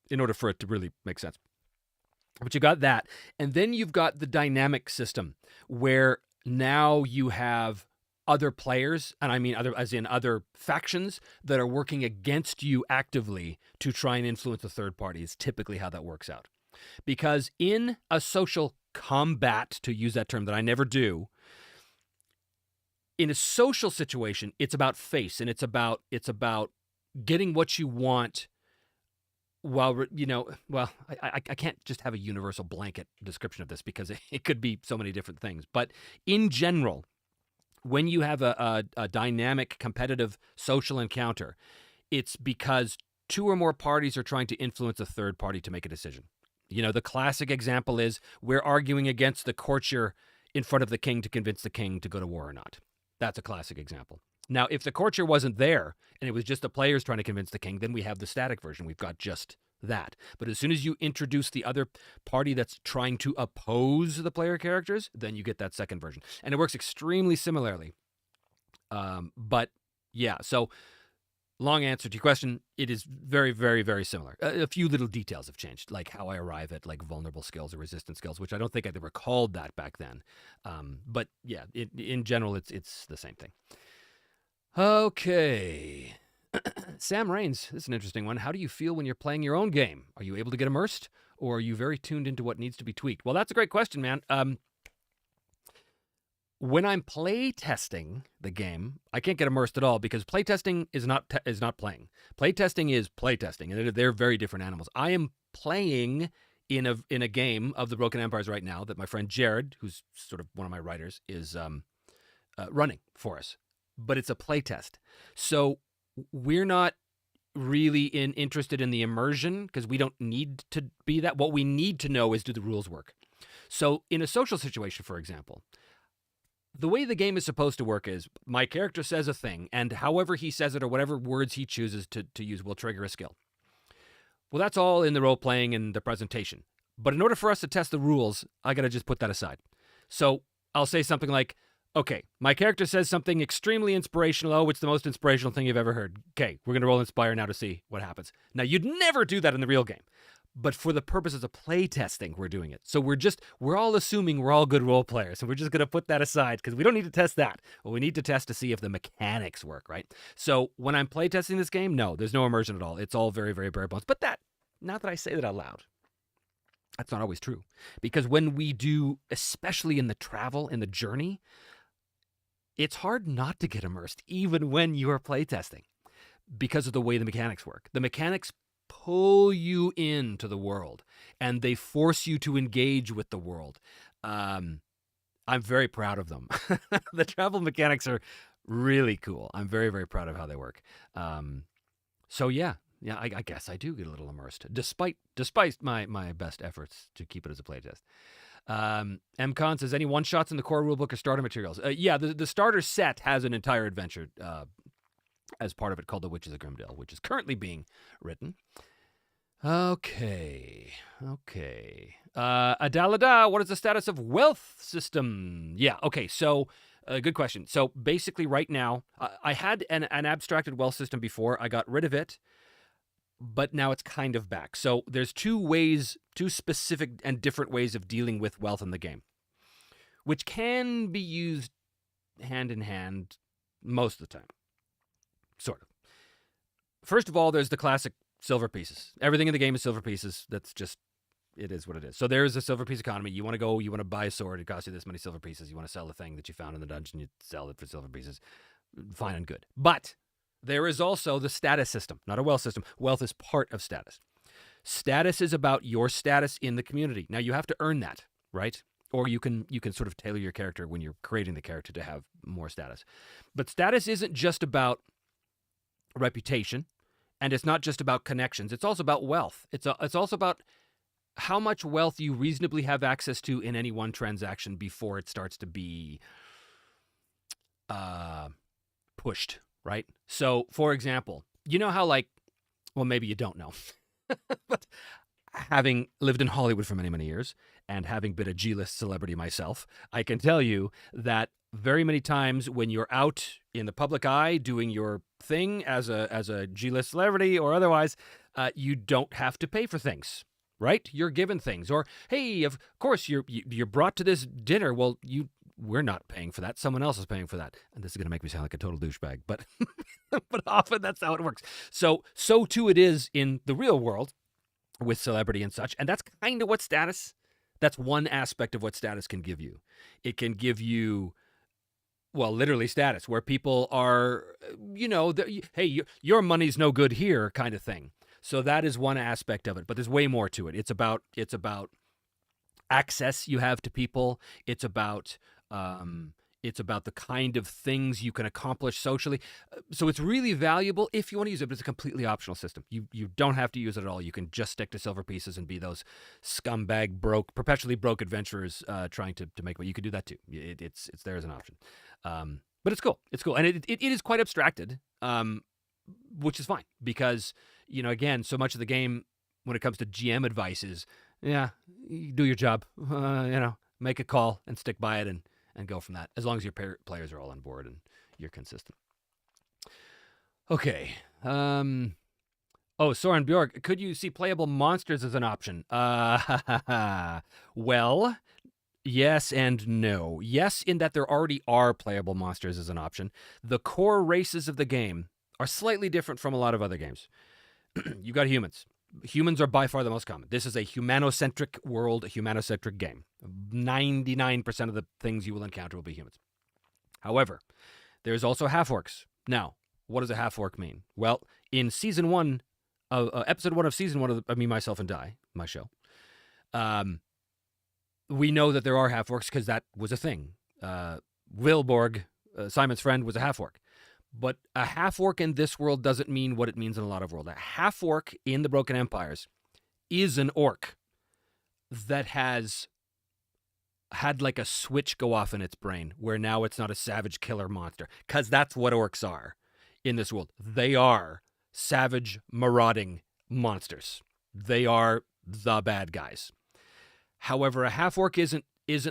A: in order for it to really make sense. But you got that. And then you've got the dynamic system, where now you have other players, and I mean other factions that are working against you actively to try and influence the third party, is typically how that works out. Because in a social combat, to use that term that I never do, in a social situation, it's about face, and it's about getting what you want Well, I can't just have a universal blanket description of this because it could be so many different things. But in general, when you have a dynamic, competitive social encounter, it's because two or more parties are trying to influence a third party to make a decision. The classic example is we're arguing against the courtier in front of the king to convince the king to go to war or not. That's a classic example. Now, if the courtier wasn't there and it was just the players trying to convince the king, then we have the static version. We've got just that. But as soon as you introduce the other party that's trying to oppose the player characters, then you get that second version. And it works extremely similarly. But yeah, so long answer to your question, it is very, very, very similar. A few little details have changed, like how I arrive at like vulnerable skills or resistant skills, which I don't think I'd ever called that back then. But yeah, in general, it's the same thing. Okay. Sam Rains, this is an interesting one. How do you feel when you're playing your own game? Are you able to get immersed, or are you very tuned into what needs to be tweaked? Well, that's a great question, man. When I'm play testing the game, I can't get immersed at all because playtesting is not playing. Playtesting is playtesting, and they're very different animals. I am playing in a game of the Broken Empires right now that my friend Jared, who's sort of one of my writers, is running for us. But it's a playtest, so we're not really interested in the immersion because we don't need to be that. What we need to know is, do the rules work? So in a social situation, for example, the way the game is supposed to work is my character says a thing, and however he says it or whatever words he chooses to use will trigger a skill. Well, that's all in the role-playing and the presentation. But in order for us to test the rules, I got to just put that aside. So I'll say something like, okay, my character says something extremely inspirational. Oh, it's the most inspirational thing you've ever heard. Okay, we're going to roll Inspire now to see what happens. Now, you'd never do that in the real game. But for the purposes of play testing, we're doing it. So we're all assuming we're all good role players. And we're just going to put that aside because we don't need to test that. Well, we need to test to see if the mechanics work, right? So when I'm play testing this game, no, there's no immersion at all. It's all very, very bare bones. But not that I say that out loud, that's not always true. Because when we do, especially in the travel, in the journey, it's hard not to get immersed, even when you are playtesting, because of the way the mechanics work. The mechanics pull you into the world, and they force you to engage with the world. I'm very proud of them. The travel mechanics are really cool. I'm very, very proud of how they work. So yeah, I guess I do get a little immersed, despite my best efforts to keep it as a playtest. M. Khan says, any one-shots in the core rulebook or starter materials? Yeah, the starter set has an entire adventure as part of it called The Witches of Grimdale, which is currently being written. Okay. Adalada, what is the status of wealth system? Yeah, okay, so good question. So basically right now, I had an abstracted wealth system before. I got rid of it, but now it's kind of back. So there's two specific and different ways of dealing with wealth in the game, which can be used hand in hand most of the time. Sort of. First of all, there's the classic silver pieces. Everything in the game is silver pieces. That's just, it is what it is. So there is a silver piece economy. You want to buy a sword, it costs you this many silver pieces. You want to sell the thing that you found in the dungeon, you sell it for silver pieces. Fine and good. But there is also the status system, not a wealth system. Wealth is part of status. Status is about your status in the community. Now, you have to earn that, right? Or you can sort of tailor your character when you're creating the character to have more status. But status isn't just about reputation, and it's not just about connections. It's also about wealth. It's also about how much wealth you reasonably have access to in any one transaction before it starts to be pushed, right? So, for example, you know how well, maybe you don't know, but having lived in Hollywood for many, many years and having been a G-list celebrity myself, I can tell you that very many times when you're out in the public eye doing your thing as a G-list celebrity or otherwise, you don't have to pay for things, right? You're given things. Or, hey, of course, you're brought to this dinner. Well, we're not paying for that. Someone else is paying for that. And this is going to make me sound like a total douchebag, but but often that's how it works. So too it is in the real world with celebrity and such. And that's kind of what status, that's one aspect of what status can give you. It can give you, well, literally status, where people are, hey, your money's no good here kind of thing. So that is one aspect of it, but there's way more to it. It's about access you have to people. It's about the kind of things you can accomplish socially. So it's really valuable if you want to use it, but it's a completely optional system. You don't have to use it at all. You can just stick to silver pieces and be those scumbag, perpetually broke adventurers trying to make money. You could do that too. It's there as an option. But it's cool. It's cool. And it is quite abstracted, which is fine because, again, so much of the game when it comes to GM advice is, you do your job, make a call and stick by it and go from that, as long as your players are all on board and you're consistent. Okay. Soren Bjork, could you see playable monsters as an option? Well, yes and no. Yes, in that there already are playable monsters as an option. The core races of the game are slightly different from a lot of other games. You got humans. Humans are by far the most common. This is a humanocentric world, a humanocentric game. 99% of the things you will encounter will be humans. However, there's also half-orcs. Now, what does a half-orc mean? Well, in episode 1 of season 1 of Me, Myself, and Die, my show, we know that there are half-orcs because that was a thing. Wilborg, Simon's friend, was a half-orc. But a half-orc in this world doesn't mean what it means in a lot of worlds. A half-orc in the Broken Empires is an orc that has had like a switch go off in its brain where now it's not a savage killer monster. Because that's what orcs are in this world. They are savage, marauding monsters. They are the bad guys. However, a half-orc isn't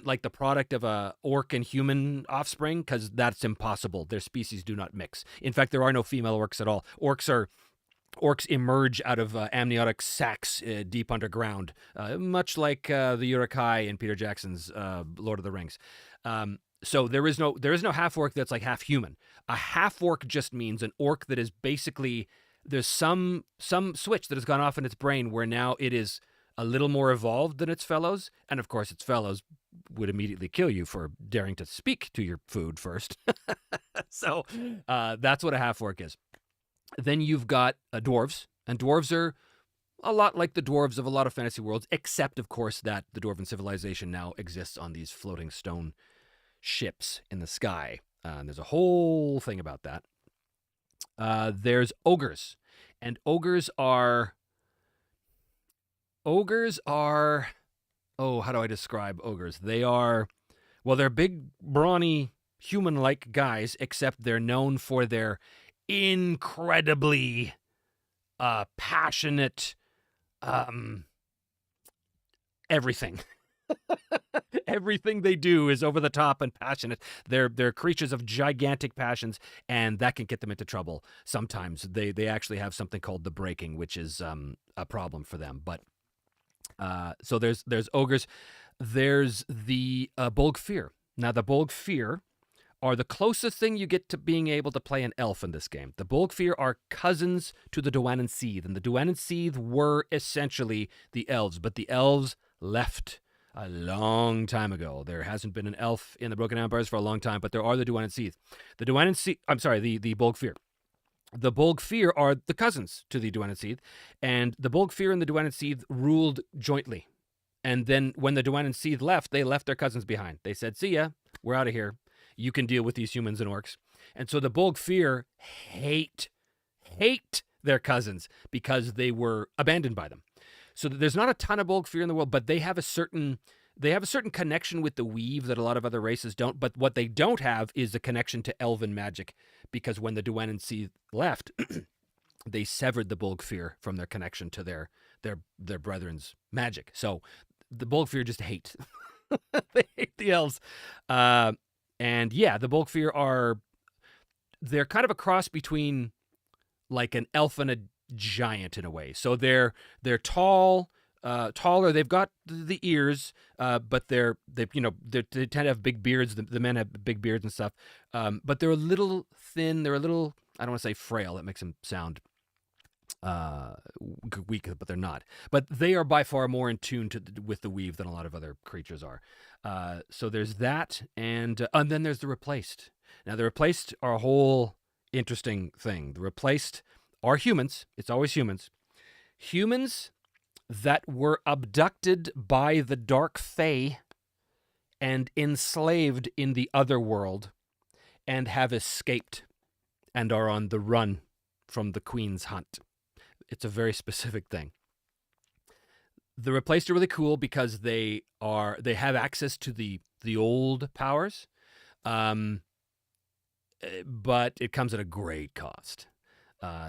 A: like the product of a orc and human offspring, because that's impossible. Their species do not mix. In fact, there are no female orcs at all. Orcs emerge out of amniotic sacs deep underground, much like the Uruk-hai in Peter Jackson's Lord of the Rings. So there is no half-orc that's like half-human. A half-orc just means an orc that is basically, there's some switch that has gone off in its brain where now it is a little more evolved than its fellows, and of course its fellows would immediately kill you for daring to speak to your food first. So that's what a half-orc is. Then you've got dwarves, and dwarves are a lot like the dwarves of a lot of fantasy worlds, except, of course, that the dwarven civilization now exists on these floating stone ships in the sky. And there's a whole thing about that. There's ogres, and ogres are... how do I describe ogres? They're big, brawny, human-like guys, except they're known for their incredibly passionate everything. Everything they do is over the top and passionate. They're creatures of gigantic passions, and that can get them into trouble. Sometimes they actually have something called the breaking, which is a problem for them. But so there's ogres. There's the Bolgfir. Now, the Bolgfir are the closest thing you get to being able to play an elf in this game. The Bolgfir are cousins to the Dwayne and Seath, and the Dwayne and Seath were essentially the elves, but the elves left a long time ago. There hasn't been an elf in the Broken Empires for a long time, but there are the Dwayne and Seath. The Bolgfir. The Bolgfir are the cousins to the Dwayne and Seath, and the Bolgfir and the Dwayne and Seath ruled jointly. And then when the Dwayne and Seath left, they left their cousins behind. They said, see ya, we're out of here. You can deal with these humans and orcs. And so the Bolgfir hate their cousins because they were abandoned by them. So there's not a ton of Bolgfir in the world, but they have a certain connection with the weave that a lot of other races don't. But what they don't have is a connection to elven magic, because when the Dwayne and Seath left, they severed the Bolgfir from their connection to their brethren's magic. So the Bolgfir just hate. They hate the elves. And yeah, the Bolgfir they're kind of a cross between like an elf and a giant in a way. So they're taller. They've got the ears, but they tend to have big beards. The men have big beards and stuff. But they're a little thin. They're a little, I don't want to say frail. That makes them sound weak, but they're not. But they are by far more in tune with the weave than a lot of other creatures are. So there's that, and then there's the Replaced. Now, the Replaced are a whole interesting thing. The Replaced are humans. It's always humans. humans that were abducted by the Dark Fae and enslaved in the other world and have escaped and are on the run from the Queen's hunt. It's a very specific thing. The replaced are really cool because they have access to the old powers, but it comes at a great cost.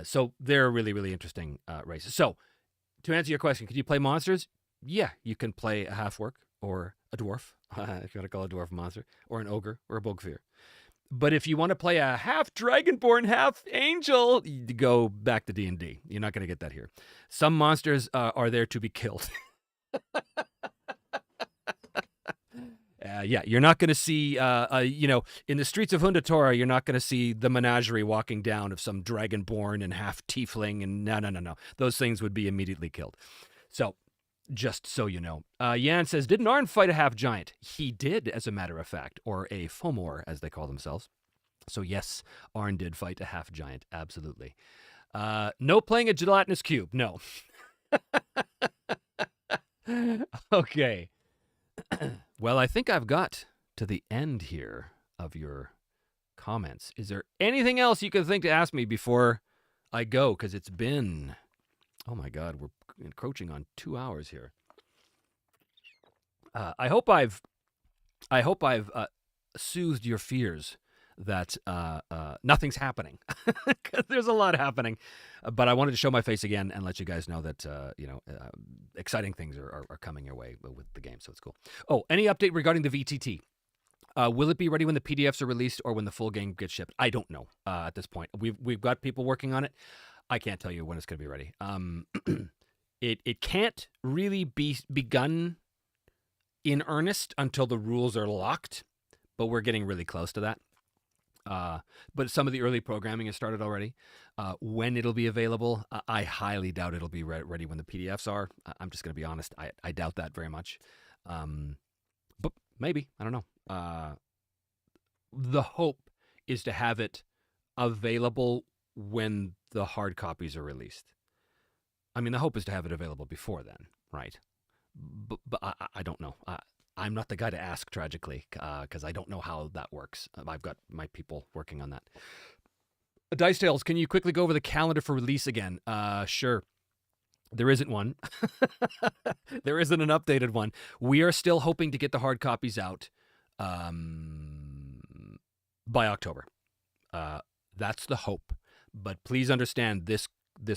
A: So they're a really, really interesting race. So to answer your question, could you play monsters? Yeah, you can play a half-orc or a dwarf, if you want to call a dwarf a monster, or an ogre or a bogfear. But if you want to play a half dragonborn, half angel, you go back to D&D. You're not going to get that here. Some monsters are there to be killed. Yeah, you're not going to see, in the streets of Hundatora, you're not going to see the menagerie walking down of some dragonborn and half tiefling. And no. Those things would be immediately killed. So, just so you know. Jan says, didn't Arn fight a half giant? He did, as a matter of fact, or a Fomor, as they call themselves. So yes, Arn did fight a half giant, absolutely. No playing a gelatinous cube, no. Okay. Well, I think I've got to the end here of your comments. Is there anything else you can think to ask me before I go? Because it's been, oh my God, we're encroaching on 2 hours here. I hope I've soothed your fears that nothing's happening. There's a lot happening, but I wanted to show my face again and let you guys know that exciting things are coming your way with the game. So it's cool. Oh, any update regarding the VTT? Will it be ready when the PDFs are released or when the full game gets shipped? I don't know at this point. We've got people working on it. I can't tell you when it's going to be ready. It can't really be begun in earnest until the rules are locked, but we're getting really close to that. But some of the early programming has started already. When it'll be available, I highly doubt it'll be ready when the PDFs are. I'm just going to be honest. I doubt that very much. But maybe. I don't know. The hope is to have it available when the hard copies are released. I mean, the hope is to have it available before then, right? But I don't know. I'm not the guy to ask, tragically, because I don't know how that works. I've got my people working on that. Dice Tales, can you quickly go over the calendar for release again? Sure. There isn't one. There isn't an updated one. We are still hoping to get the hard copies out by October. That's the hope. But please understand, this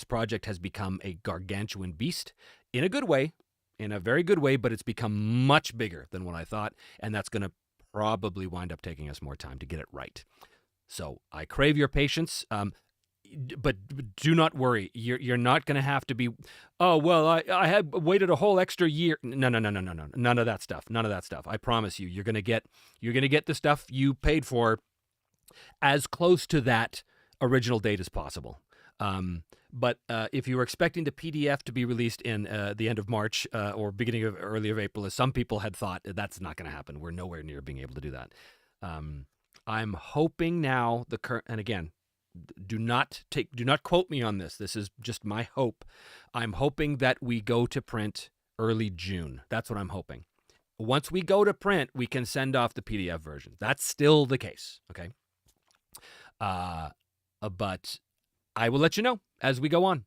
A: project has become a gargantuan beast in a good way. In a very good way, but it's become much bigger than what I thought, and that's going to probably wind up taking us more time to get it right. So I crave your patience, but do not worry. You're not going to have to be, oh, well, I had waited a whole extra year. No. None of that stuff. None of that stuff. I promise you, you're going to get the stuff you paid for as close to that original date as possible. But if you were expecting the PDF to be released in the end of March or beginning of early of April, as some people had thought, that's not going to happen. We're nowhere near being able to do that. I'm hoping now and again, do not quote me on this. This is just my hope. I'm hoping that we go to print early June. That's what I'm hoping. Once we go to print, we can send off the PDF version. That's still the case. Okay. But I will let you know as we go on.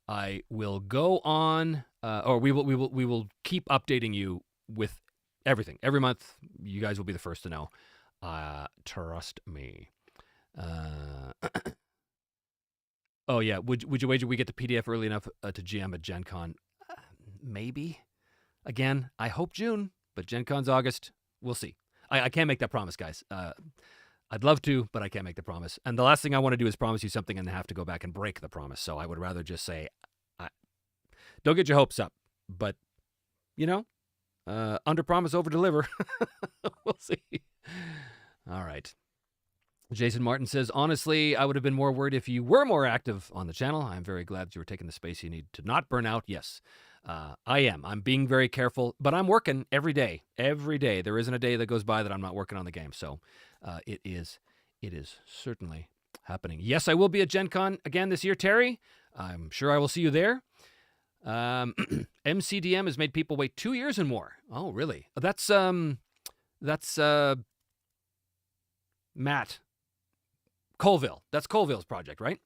A: I will go on, or we will keep updating you with everything every month. You guys will be the first to know. Trust me. Oh yeah, would you wager we get the PDF early enough to GM at Gen Con? Maybe. Again, I hope June, but Gen Con's August. We'll see. I can't make that promise, guys. I'd love to, but I can't make the promise. And the last thing I want to do is promise you something and have to go back and break the promise. So I would rather just say, don't get your hopes up. But, under promise, over deliver. We'll see. All right. Jason Martin says, honestly, I would have been more worried if you were more active on the channel. I'm very glad that you were taking the space you need to not burn out. Yes, I am. I'm being very careful, but I'm working every day. Every day. There isn't a day that goes by that I'm not working on the game. So it is certainly happening. Yes, I will be at Gen Con again this year, Terry. I'm sure I will see you there. MCDM has made people wait 2 years and more. Oh, really? That's Matt Colville. That's Colville's project, right?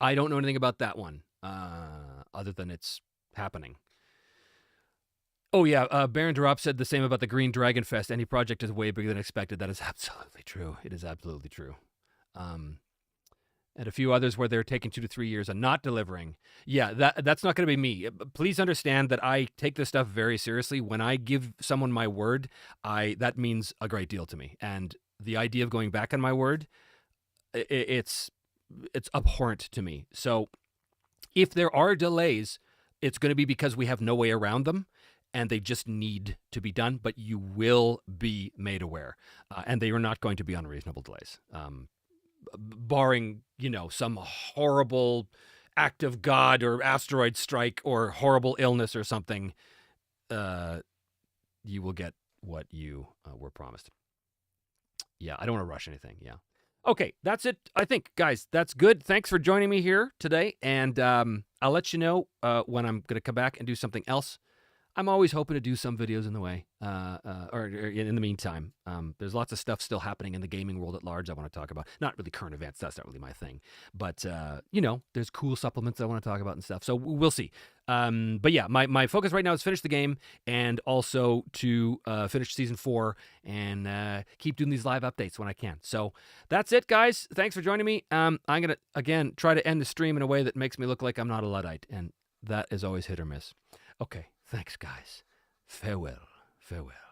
A: I don't know anything about that one, other than it's happening. Oh, yeah, Baron Drop said the same about the Green Dragon Fest. Any project is way bigger than expected. That is absolutely true. It is absolutely true. And a few others where they're taking 2 to 3 years and not delivering. Yeah, that's not going to be me. Please understand that I take this stuff very seriously. When I give someone my word, that means a great deal to me. And the idea of going back on my word, it's abhorrent to me. So if there are delays, it's going to be because we have no way around them, and they just need to be done. But you will be made aware, and they are not going to be unreasonable delays. Barring, some horrible act of God or asteroid strike or horrible illness or something, you will get what you were promised. Yeah, I don't want to rush anything. Yeah. Okay, that's it. I think, guys, that's good. Thanks for joining me here today, and I'll let you know when I'm going to come back and do something else. I'm always hoping to do some videos in the way, or in the meantime. There's lots of stuff still happening in the gaming world at large I want to talk about. Not really current events. That's not really my thing. But, there's cool supplements I want to talk about and stuff. So we'll see. But yeah, my focus right now is finish the game and also to finish Season 4 and keep doing these live updates when I can. So that's it, guys. Thanks for joining me. I'm going to, again, try to end the stream in a way that makes me look like I'm not a Luddite. And that is always hit or miss. Okay. Thanks, guys. Farewell. Farewell.